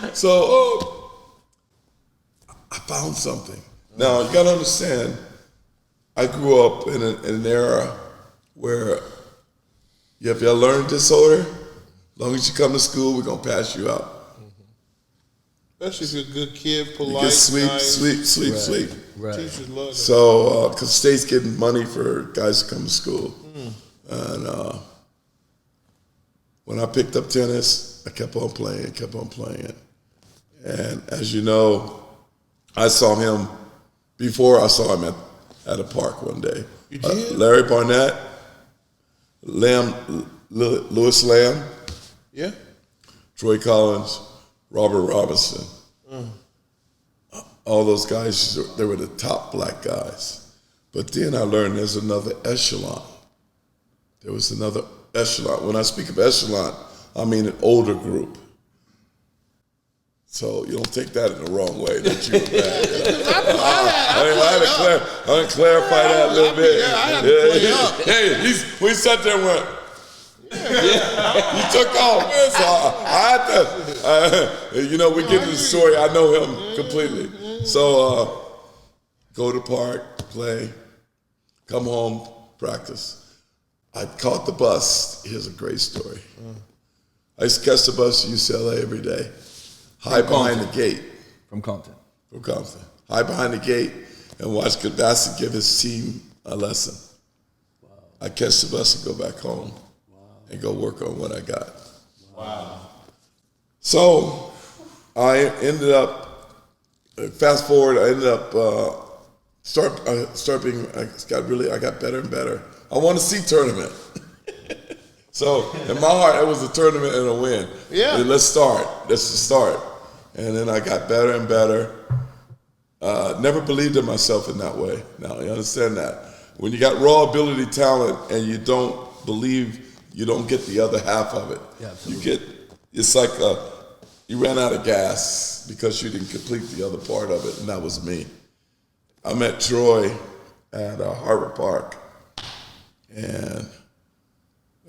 I found something. Now you gotta understand. I grew up in an era where if you have a learning disorder, as long as you come to school, we're gonna pass you out. Especially if you're a good kid, polite, you get nice. sleep. Right. Teachers love that. So, because the state's getting money for guys to come to school. And when I picked up tennis, I kept on playing. And as you know, I saw him before I saw him at a park one day. You did? Larry Barnett, Louis Lamb, Yeah. Troy Collins, Robert Robinson. All those guys, they were the top black guys. But then I learned there's another echelon. There was another echelon. When I speak of echelon, I mean an older group. So you don't take that in the wrong way that you were bad. I had to clarify that a little bit. I had to play up. Hey, we sat there and went, he took off. So I had to, we get to the story. I know him completely. So go to the park, play, come home, practice. I caught the bus. Here's a great story. I used to catch the bus to UCLA every day. Hide behind the gate. From Compton. Hide behind the gate and watch Bassett give his team a lesson. Wow. I catch the bus and go back home and go work on what I got. Wow. So I ended up, fast forward, I ended up, I got better and better. I won a C tournament. So in my heart, it was a tournament and a win. Yeah. Let's start. That's the start. And then I got better and better. Never believed in myself in that way. Now, you understand that. When you got raw ability, talent, and you don't believe, you don't get the other half of it. Yeah, absolutely. It's like you ran out of gas because you didn't complete the other part of it, and that was me. I met Troy at Harvard Park, and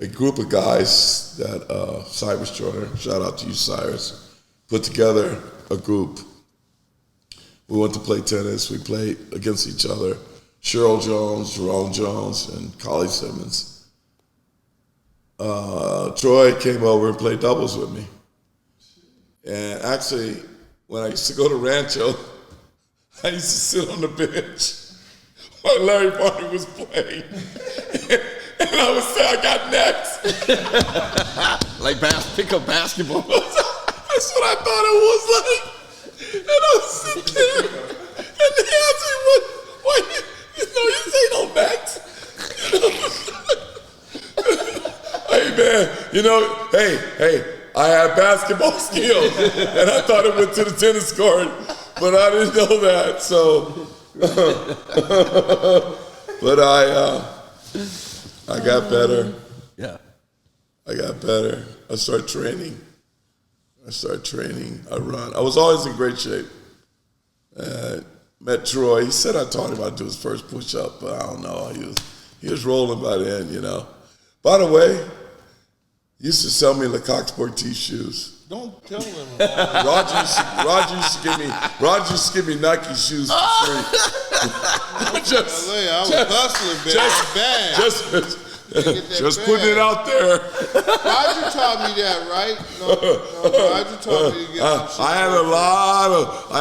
a group of guys that Cyrus Joyner, shout out to you, Cyrus, put together a group. We went to play tennis. We played against each other. Cheryl Jones, Jerome Jones, and Collie Simmons. Troy came over and played doubles with me. And actually, when I used to go to Rancho, I used to sit on the bench while Larry Barney was playing. And I would say, I got next. Like pick up basketball. That's what I thought it was like. And I was sitting there, and they asked me, why you say no next. Hey, man, hey, I had basketball skills, and I thought it went to the tennis court, but I didn't know that, so. But I got better. Yeah. I got better. I started training. I run. I was always in great shape. Met Troy. He said I taught him how to do his first push-up, but I don't know. He was rolling by then, you know. By the way, he used to sell me Lecoq Sportif shoes. Don't tell him. Roger used to give me Nike shoes for free. I was hustling, baby. Just putting it out there. Roger taught me that, right? No, Roger taught me to get them shoes. I had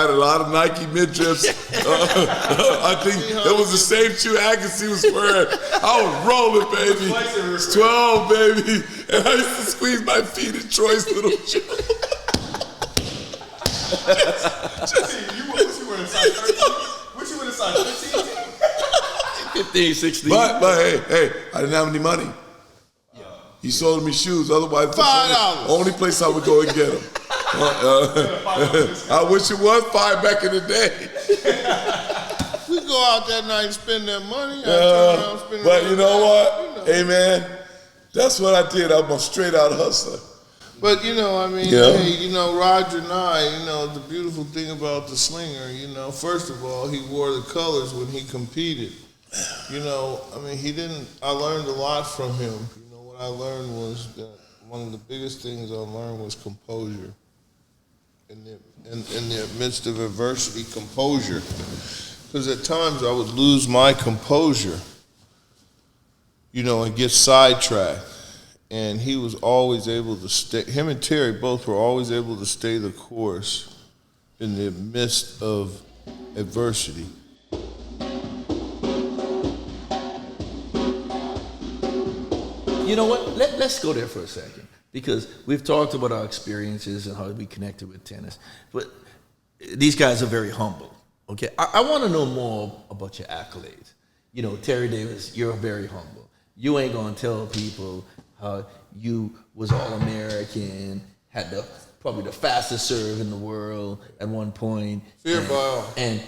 a lot of Nike midriffs. I think that was the same shoe Agassi was wearing. I was rolling, baby. 12, baby. And I used to squeeze my feet in Troy's little shoe. What you wearing a size 13? What you wearing a size 15? 15, 16. But hey, I didn't have any money. He sold me shoes. Otherwise, $5. Only place I would go and get them. I wish it was $5 back in the day. We go out that night and spend that money. Turn around, spend But it you know what? Hey, man, that's what I did. I'm a straight-out hustler. But, hey, Roger and I, the beautiful thing about the slinger, first of all, he wore the colors when he competed. I learned a lot from him. What I learned was that one of the biggest things I learned was composure. In the midst of adversity, composure. Because at times I would lose my composure, and get sidetracked. And he was always able to stay, him and Terry both were always able to stay the course in the midst of adversity. You know what? Let's go there for a second, because we've talked about our experiences and how we connected with tennis. But these guys are very humble, okay? I want to know more about your accolades. Terry Davis, you're very humble. You ain't going to tell people how you was All-American, had probably the fastest serve in the world at one point. Fear ball. And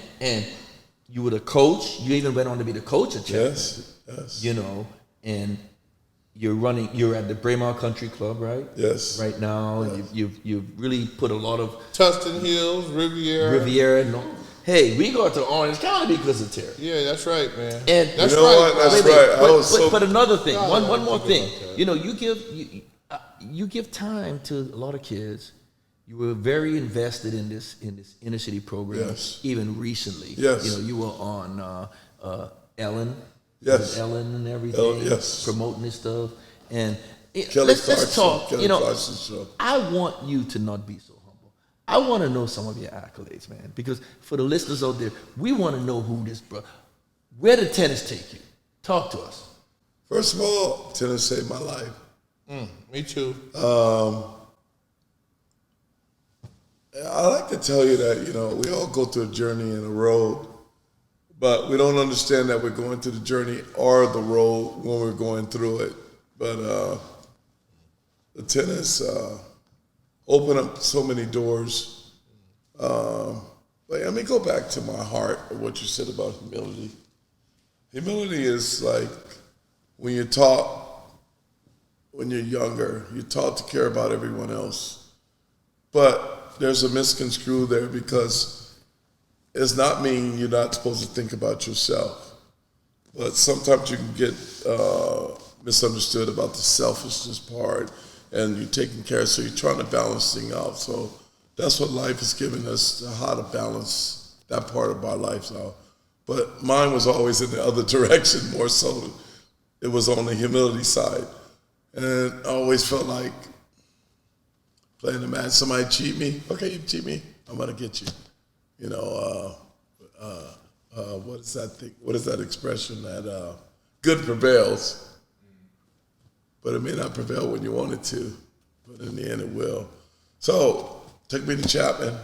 you were the coach. You even went on to be the coach of tennis. Yes. And you're at the Braemar Country Club, right? Yes. Right now, yes. You've really put a lot of Tustin Hills, Riviera. Hey, we go to Orange County because of Terry. Yeah, that's right, man. And that's right. That's right. But another thing, one more thing. You give time to a lot of kids. You were very invested in this inner city program. Yes. Even recently. Yes. You were on Ellen. Yes. Ellen and everything. Yes. Promoting this stuff. And let's talk. Kelly Clarkson's show. I want you to not be so humble. I want to know some of your accolades, man, because for the listeners out there, we want to know where did tennis take you? Talk to us. First of all, tennis saved my life. Me too. I like to tell you that, we all go through a journey and a road, but we don't understand that we're going through the journey or the road when we're going through it. But the tennis opened up so many doors. But let me go back to my heart of what you said about humility. Humility is like when you're taught, when you're younger, you're taught to care about everyone else. But there's a misconstrue there because it's not mean you're not supposed to think about yourself. But sometimes you can get misunderstood about the selfishness part and you're taking care, so you're trying to balance things out. So that's what life has given us, how to balance that part of our lives out. But mine was always in the other direction, more so. It was on the humility side. And I always felt like playing the match, somebody cheat me. Okay, you cheat me, I'm gonna get you. What is that thing? What is that expression that good prevails? But it may not prevail when you want it to, but in the end it will. So, took me to Chapman.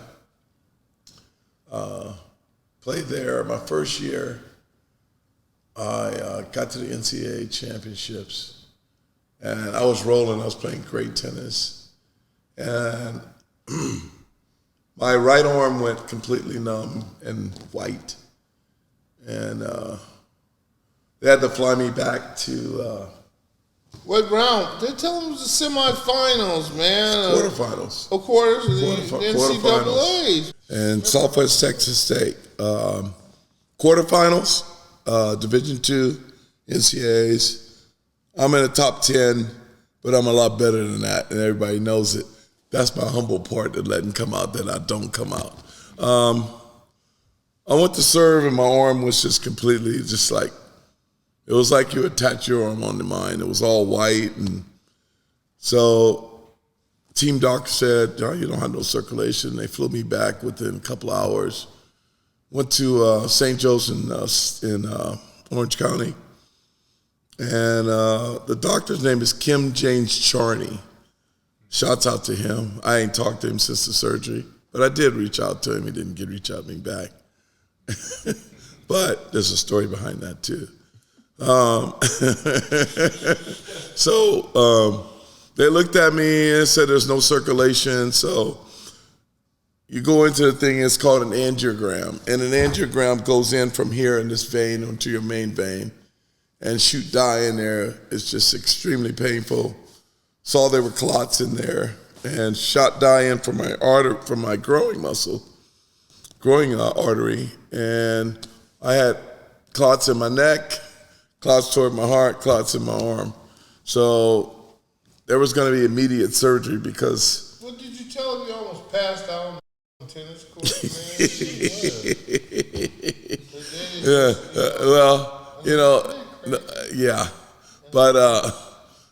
Played there my first year. I got to the NCAA championships. And I was rolling, I was playing great tennis. And my right arm went completely numb and white. And they had to fly me back to What round? They tell them it was the semifinals, man. quarterfinals. Quarters, Quarterfinals. NCAA. And Southwest Texas State. Quarterfinals, Division II, NCAAs. I'm in the top 10, but I'm a lot better than that, and everybody knows it. That's my humble part that letting come out that I don't come out. I went to serve, and my arm was just completely just like, it was like you attach your arm on the mine. It was all white, and so team doctor said, "Oh, you don't have no circulation." They flew me back within a couple hours. Went to St. Joe's in Orange County. And the doctor's name is Kim James Charney. Shouts out to him. I ain't talked to him since the surgery, but I did reach out to him. He didn't reach out to me back. But there's a story behind that too. So they looked at me and said there's no circulation. So you go into the thing, it's called an angiogram. And an angiogram goes in from here in this vein onto your main vein. And shoot dye in there. It's just extremely painful. Saw there were clots in there, and shot dye in from my growing artery, and I had clots in my neck, clots toward my heart, clots in my arm. So there was going to be immediate surgery because. What did you tell him? You almost passed out on the tennis court, man. Well, yeah, but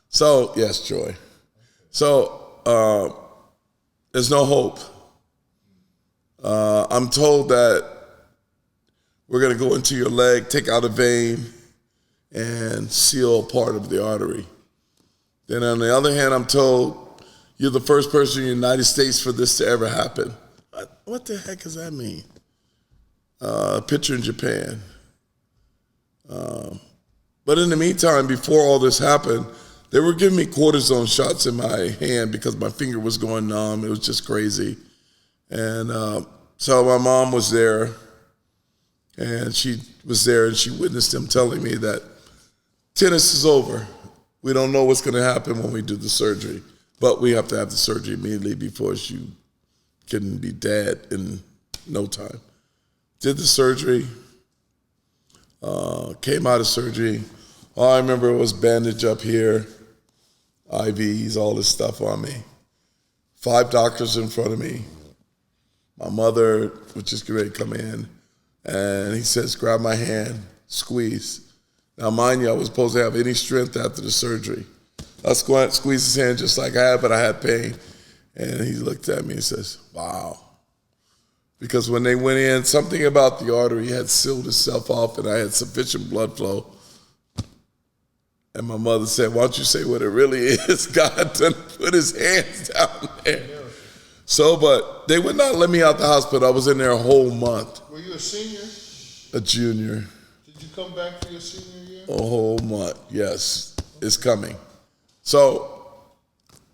so yes, Joy. So there's no hope. I'm told that we're going to go into your leg, take out a vein, and seal part of the artery. Then on the other hand, I'm told you're the first person in the United States for this to ever happen. What the heck does that mean? A picture in Japan. But in the meantime, before all this happened, they were giving me cortisone shots in my hand because my finger was going numb. It was just crazy. And so my mom was there, and she was there, and she witnessed them telling me that tennis is over. We don't know what's going to happen when we do the surgery, but we have to have the surgery immediately before you can be dead in no time. Did the surgery. Came out of surgery. All I remember was bandage up here, IVs, all this stuff on me. 5 doctors in front of me. My mother was just getting ready to come in, and he says, grab my hand, squeeze. Now, mind you, I was supposed to have any strength after the surgery. I squeezed his hand just like I had, but I had pain. And he looked at me and says, wow. Because when they went in, something about the artery had sealed itself off, and I had sufficient blood flow And my mother said, why don't you say what it really is? God done put his hands down there. So, but they would not let me out the hospital. I was in there a whole month. Were you a senior? A junior. Did you come back for your senior year? A whole month, yes. It's coming. So,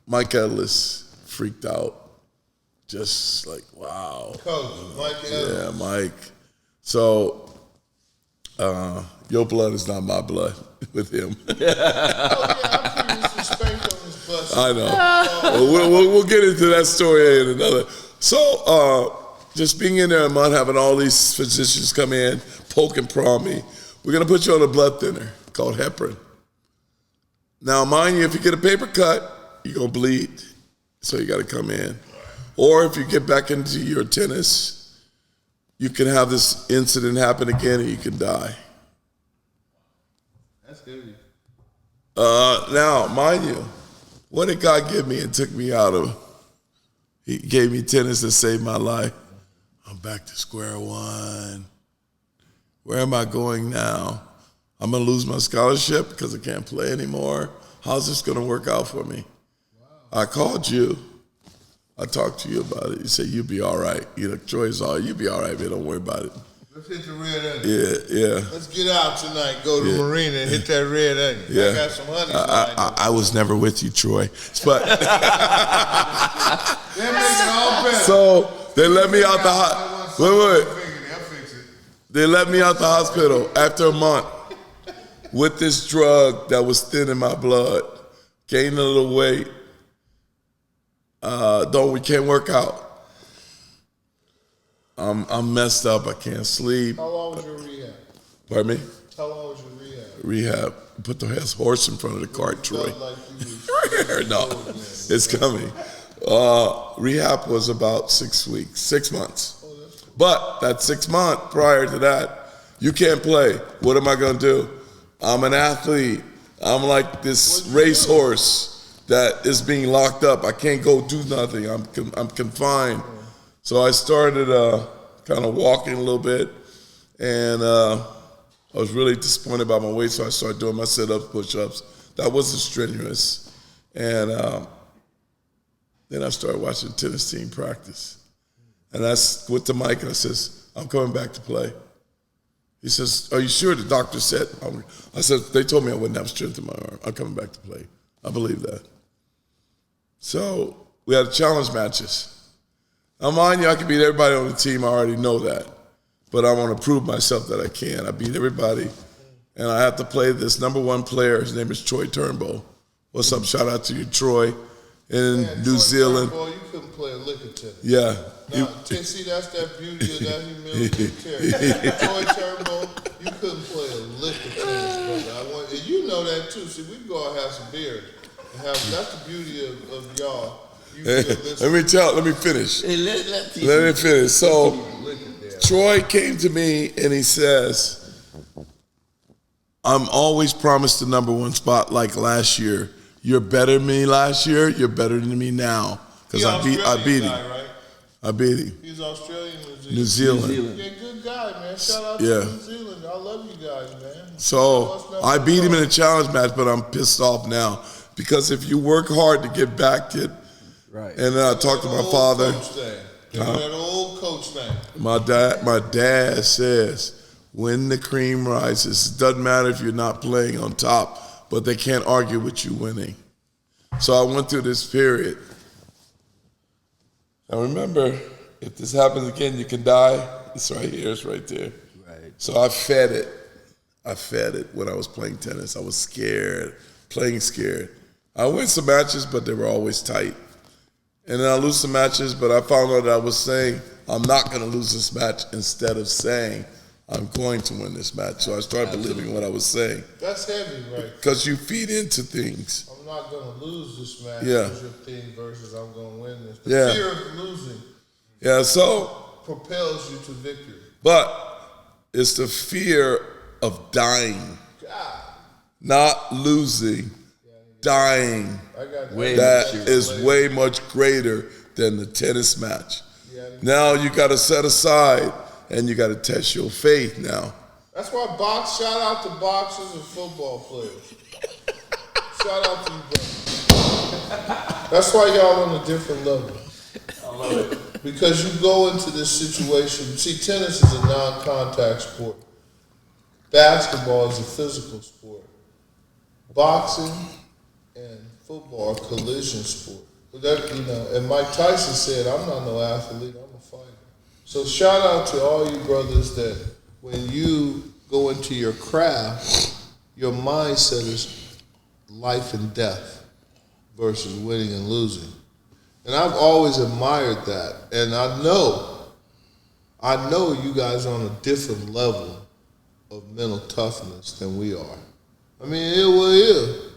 Mike Ellis freaked out. Just like, wow. Coach, Mike Ellis. Yeah, Mike. So, your blood is not my blood with him. Oh, yeah, I previously spanked on his bus. I know. We'll get into that story in another. So, just being in there a month, having all these physicians come in, poke and prod me. We're going to put you on a blood thinner called heparin. Now, mind you, if you get a paper cut, you're going to bleed. So you got to come in. Or if you get back into your tennis, you can have this incident happen again and you can die. That's good. Now, mind you, what did God give me and took me out of? He gave me tennis that saved my life. I'm back to square one. Where am I going now? I'm going to lose my scholarship because I can't play anymore. How's this going to work out for me? Wow. I called you. I talked to you about it. You said, you'll be all right. You know, Troy's all, you'll be all right, man. Don't worry about it. Let's hit the red onion. Yeah. Let's get out tonight, go to the marina and hit that red onion. Yeah. I got some honey I was never with you, Troy. But they're making all better. So they let me out the hospital. Wait. They let me out the hospital after a month with this drug that was thin in my blood. Gained a little weight. We can't work out. I'm messed up. I can't sleep. How long was your rehab? Pardon me? How long was your rehab? Rehab. Put the horse in front of the cart, Troy. Like you No, it's coming. Rehab was about 6 weeks, 6 months. But that 6 months prior to that, you can't play. What am I going to do? I'm an athlete. I'm like this racehorse that is being locked up. I can't go do nothing. I'm confined. So I started kind of walking a little bit, and I was really disappointed about my weight, so I started doing my sit-ups, push-ups. That wasn't strenuous. And then I started watching the tennis team practice. And I went to Mike and I says, I'm coming back to play. He says, are you sure? The doctor said. I said, they told me I wouldn't have strength in my arm. I'm coming back to play. I believe that. So we had challenge matches. Now, mind you, I can beat everybody on the team. I already know that. But I want to prove myself that I can. I beat everybody. And I have to play this number one player. His name is Troy Turnbull. What's up? Shout out to you, Troy, in New Zealand. Boy, you couldn't play a lick of tennis. Yeah. See, that's that beauty of that humility character. Troy Turnbull, you couldn't play a lick of tennis, brother. And you know that too. See, we can go out and have some beer. That's the beauty of y'all. Let me finish. Hey, let me finish. So, Troy came to me and he says, I'm always promised the number one spot like last year. You're better than me last year. You're better than me now. Because I beat him. Guy, right? I beat him. He's Australian, New Zealand. Yeah, good guy, man. Shout out to New Zealand. I love you guys, man. So, I beat him in a challenge match, but I'm pissed off now. Because if you work hard to get back to it, right. And then I talked to my father. That old coach thing. My dad says, when the cream rises, it doesn't matter if you're not playing on top, but they can't argue with you winning. So I went through this period. Now remember, if this happens again, you can die. It's right here, it's right there. Right. So I fed it. When I was playing tennis. I was scared, playing scared. I win some matches, but they were always tight. And then I lose some matches, but I found out that I was saying, I'm not going to lose this match instead of saying, I'm going to win this match. So I started believing what I was saying. That's heavy, right? Because you feed into things. I'm not going to lose this match. Yeah. Is your thing versus I'm going to win this. The fear of losing. Yeah, so. Propels you to victory. But it's the fear of dying. God. Not losing. Dying. That is way much greater than the tennis match. Now you got to set aside and you got to test your faith now. That's why shout out to boxers and football players. Shout out to you, brother. That's why y'all on a different level. I love it. Because you go into this situation. See, tennis is a non-contact sport. Basketball is a physical sport. Boxing and football are collision sport. But that, and Mike Tyson said, "I'm not no athlete. I'm a fighter." So shout out to all you brothers that when you go into your craft, your mindset is life and death versus winning and losing. And I've always admired that. And I know you guys are on a different level of mental toughness than we are. I mean, it will is.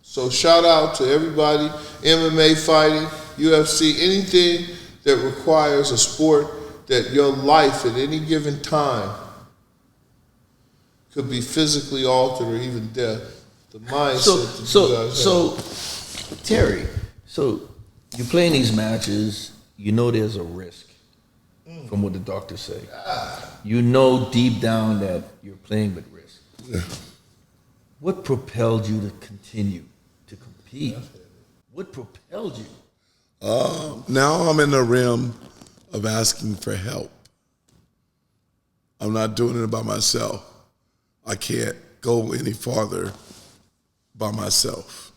So shout out to everybody, MMA fighting, UFC, anything that requires a sport that your life at any given time could be physically altered or even death. The mindset that you guys have. Terry, so you play in these matches, you know there's a risk from what the doctors say. You know deep down that you're playing with risk. Yeah. What propelled you to continue to compete? What propelled you? Now I'm in the realm of asking for help. I'm not doing it by myself. I can't go any farther by myself.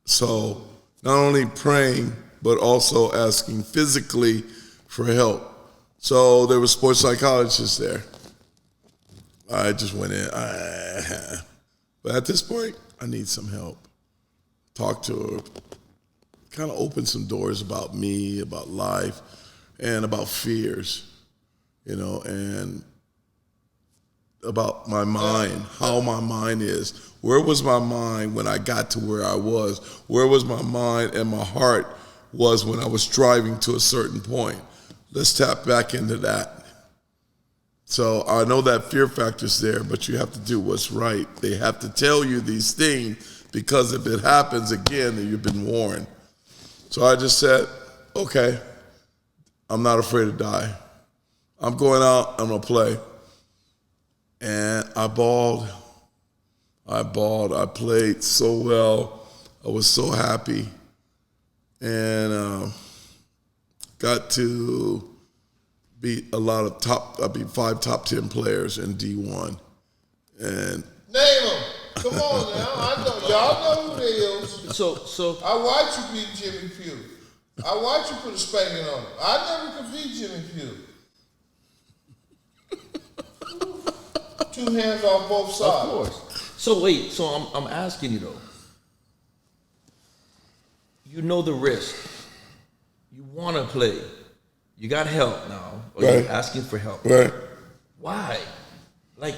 So not only praying, but also asking physically for help. So there were sports psychologists there. I just went in. But at this point, I need some help. Talk to her. Kind of open some doors about me, about life, and about fears, and about my mind, how my mind is. Where was my mind when I got to where I was? Where was my mind and my heart was when I was striving to a certain point? Let's tap back into that. So I know that fear factor's there, but you have to do what's right. They have to tell you these things because if it happens again, then you've been warned. So I just said, okay, I'm not afraid to die. I'm going out, I'm gonna play. And I bawled. I played so well. I was so happy. And got to beat I beat 5 top 10 players in D1. And Name them. Come on now. I know. Y'all know who they is. So I watched you beat Jimmy Pugh. I watched you put a spanking on him. I never could beat Jimmy Pugh. 2 hands off both sides. of course. So wait, so I'm asking you though. You know the risk. You want to play. You got help now, or Right. you're asking for help. right. Why? Like,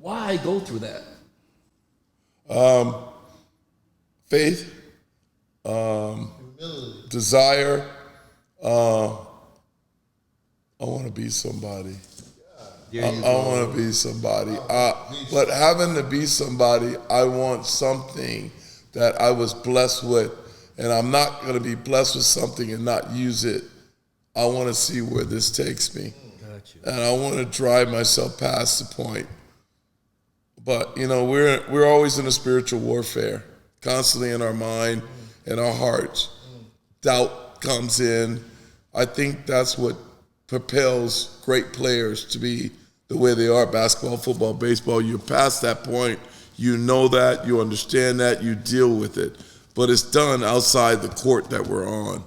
why go through that? Faith, Humility. desire. I want to be somebody. I want to be somebody. But having to be somebody, I want something that I was blessed with. And I'm not going to be blessed with something and not use it. I want to see where this takes me. Gotcha. And I want to drive myself past the point. But, we're always in a spiritual warfare, constantly in our mind and our hearts. Doubt comes in. I think that's what propels great players to be the way they are, basketball, football, baseball. You're past that point. You know that. You understand that. You deal with it. But it's done outside the court that we're on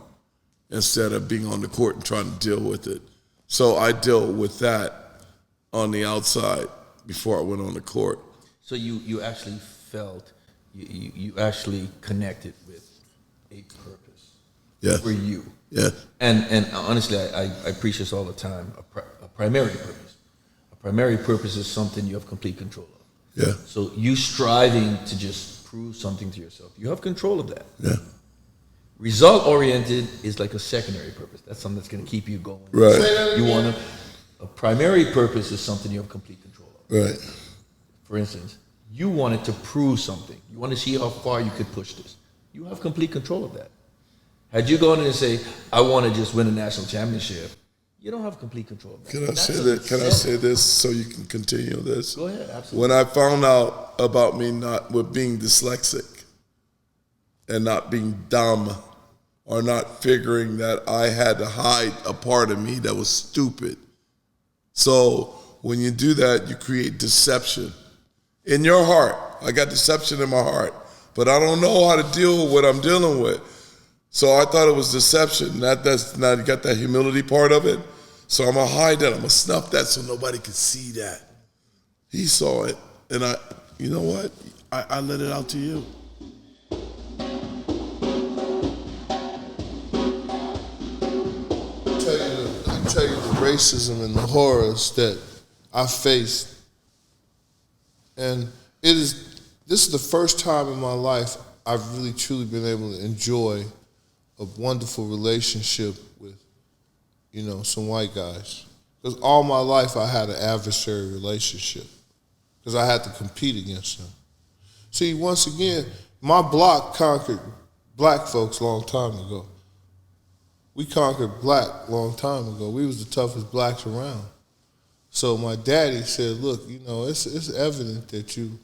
instead of being on the court and trying to deal with it. So I dealt with that on the outside before I went on the court. So you actually felt, you actually connected with a purpose Yeah. for you. Yeah. And honestly, I preach this all the time, a primary purpose. A primary purpose is something you have complete control of. Yeah. So you striving to just prove something to yourself, you have control of that. Yeah. Result-oriented is like a secondary purpose. That's something that's going to keep you going. Right. Say that You again. want a primary purpose is something you have complete control of. Right. For instance, you wanted to prove something. You want to see how far you could push this. You have complete control of that. Had you gone in and say, I want to just win a national championship, You don't have complete control of that. Can I That's say a that? Can I percentage. say this so you can continue this? Go ahead, absolutely. When I found out about me not with being dyslexic and not being dumb or not figuring that I had to hide a part of me that was stupid. So when you do that, you create deception in your heart. I got deception in my heart, but I don't know how to deal with what I'm dealing with. So I thought it was deception. That's now you got that humility part of it. So I'm gonna hide that. I'm gonna snuff that so nobody can see that. He saw it, and you know what? I let it out to you. I tell you the racism and the horrors that I faced, and this is the first time in my life I've really truly been able to enjoy a wonderful relationship with, some white guys. Because all my life I had an adversary relationship because I had to compete against them. See, once again, my block conquered black folks a long time ago. We conquered black a long time ago. We was the toughest blacks around. So my daddy said, look, it's evident that you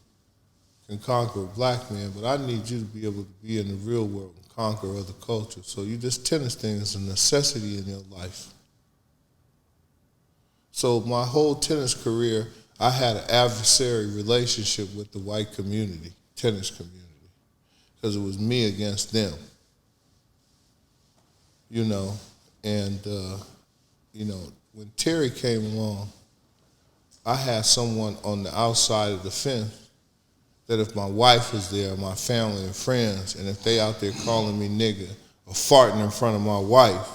can conquer a black man, but I need you to be able to be in the real world and conquer other cultures. So this tennis thing is a necessity in your life. So my whole tennis career, I had an adversary relationship with the white community, tennis community, because it was me against them. When Terry came along, I had someone on the outside of the fence that if my wife was there, my family and friends, and if they out there calling me nigga or farting in front of my wife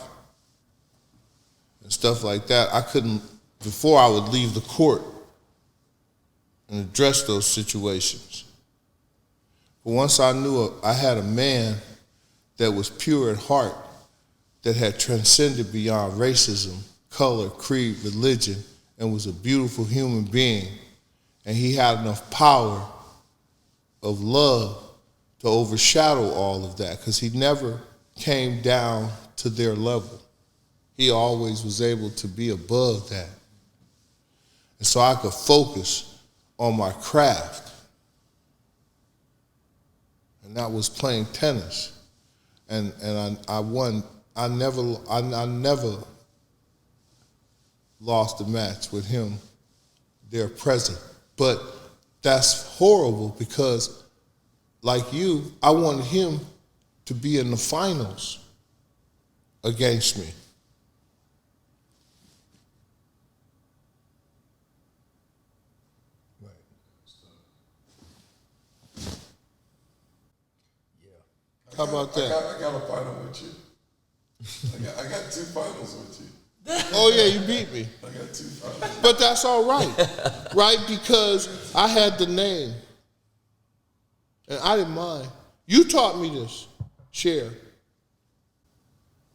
and stuff like that, I couldn't, before I would leave the court and address those situations. But once I knew I had a man that was pure at heart, that had transcended beyond racism, color, creed, religion, and was a beautiful human being, and he had enough power of love to overshadow all of that, because he never came down to their level. He always was able to be above that. And so I could focus on my craft, and that was playing tennis. And I won. I never lost a match with him there present. But that's horrible because, like you, I wanted him to be in the finals against me. Right. Yeah. How about that? I got a final with you. I got 2 finals with you. Oh yeah, you beat me. I got 2 finals. But that's all right, right? Because I had the name, and I didn't mind. You taught me this. Share.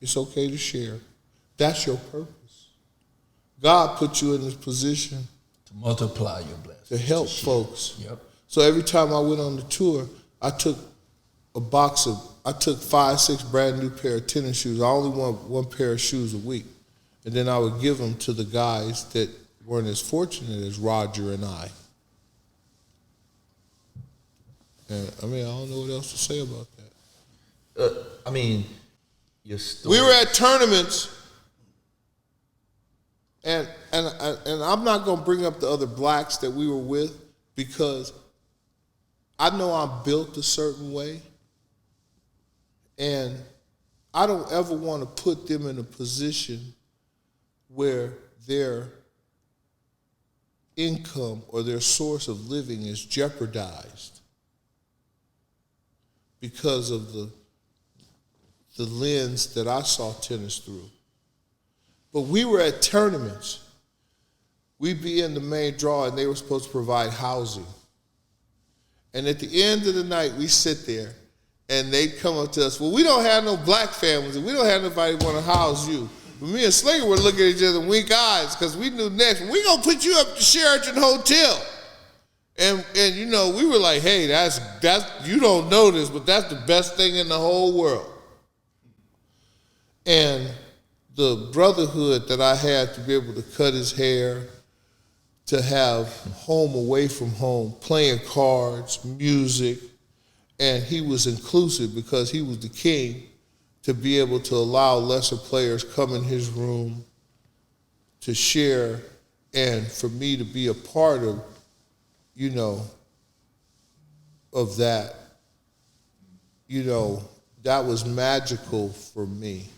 It's okay to share. That's your purpose. God put you in this position To multiply your blessings. to help share. folks. Yep. So every time I went on the tour, I took 5, 6 brand new pair of tennis shoes. I only want 1 pair of shoes a week. And then I would give them to the guys that weren't as fortunate as Roger and I. And I don't know what else to say about that. Your story. We were at tournaments, and I'm not going to bring up the other blacks that we were with because I know I'm built a certain way, and I don't ever want to put them in a position where their income or their source of living is jeopardized because of the lens that I saw tennis through. But we were at tournaments. We'd be in the main draw and they were supposed to provide housing. And at the end of the night, we sit there and they'd come up to us, well, we don't have no black families and we don't have nobody want to house you. But me and Slinger were looking at each other and wink eyes because we knew next, we gonna put you up to Sheraton Hotel. And we were like, hey, that's you don't know this, but that's the best thing in the whole world. And the brotherhood that I had to be able to cut his hair, to have home away from home, playing cards, music, and he was inclusive because he was the king, to be able to allow lesser players come in his room to share, and for me to be a part of, you know, of that, you know, that was magical for me.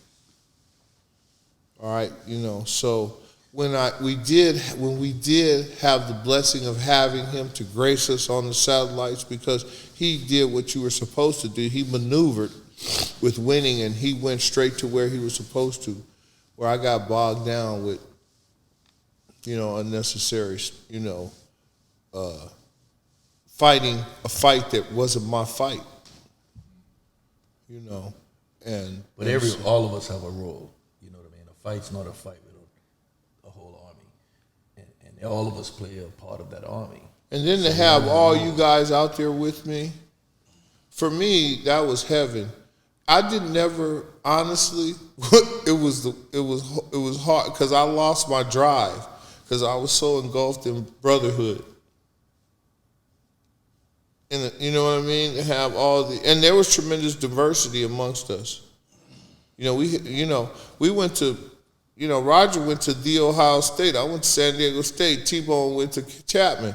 All right, you know, so when we did have the blessing of having him to grace us on the satellites, because he did what you were supposed to do. He maneuvered with winning, and he went straight to where he was supposed to, where I got bogged down with, you know, unnecessary, you know, fighting a fight that wasn't my fight, you know. But all of us have a role. You know what I mean? A fight's not a fight with a whole army, and all of us play a part of that army. And then to have all you guys out there with me, for me, that was heaven. I didn't never, honestly, it was hard because I lost my drive because I was so engulfed in brotherhood. And you know what I mean? To have and there was tremendous diversity amongst us. You know, we went to, you know, Roger went to The Ohio State. I went to San Diego State. T-Bone went to Chapman.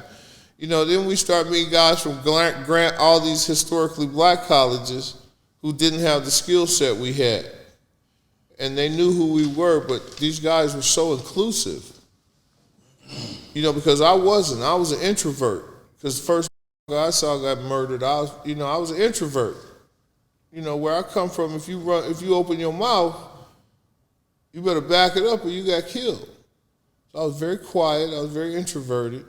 You know, then we start meeting guys from Grant, all these historically black colleges who didn't have the skill set we had. And they knew who we were, but these guys were so inclusive. You know, because I wasn't. I was an introvert. Because the first guy I saw got murdered, I was an introvert. You know, where I come from, if you open your mouth, you better back it up or you got killed. So I was very quiet. I was very introverted.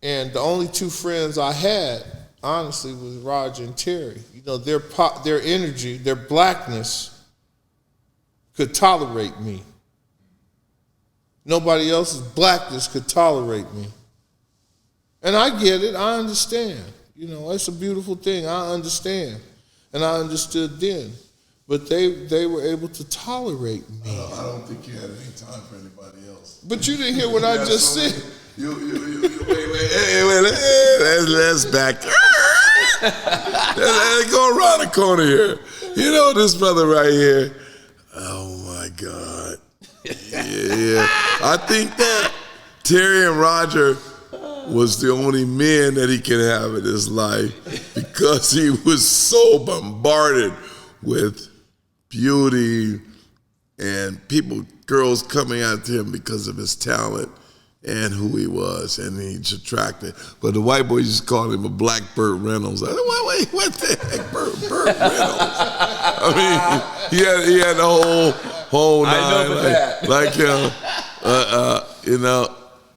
And the only two friends I had, honestly, was Roger and Terry. You know, their energy, their blackness could tolerate me. Nobody else's blackness could tolerate me. And I get it. I understand. You know, it's a beautiful thing. I understand. And I understood then. But they were able to tolerate me. I don't think you had any time for anybody else. But you didn't hear what I just said. Wait, let's back. Let's go around the corner here. You know this brother right here? Oh my God. Yeah. I think that Terry and Roger was the only men that he could have in his life because he was so bombarded with beauty and girls coming out to him because of his talent and who he was, and he's attracted. But the white boys just called him a black Burt Reynolds. I said, what the heck, Burt Reynolds? I mean, he had the whole nine, I know that. you know.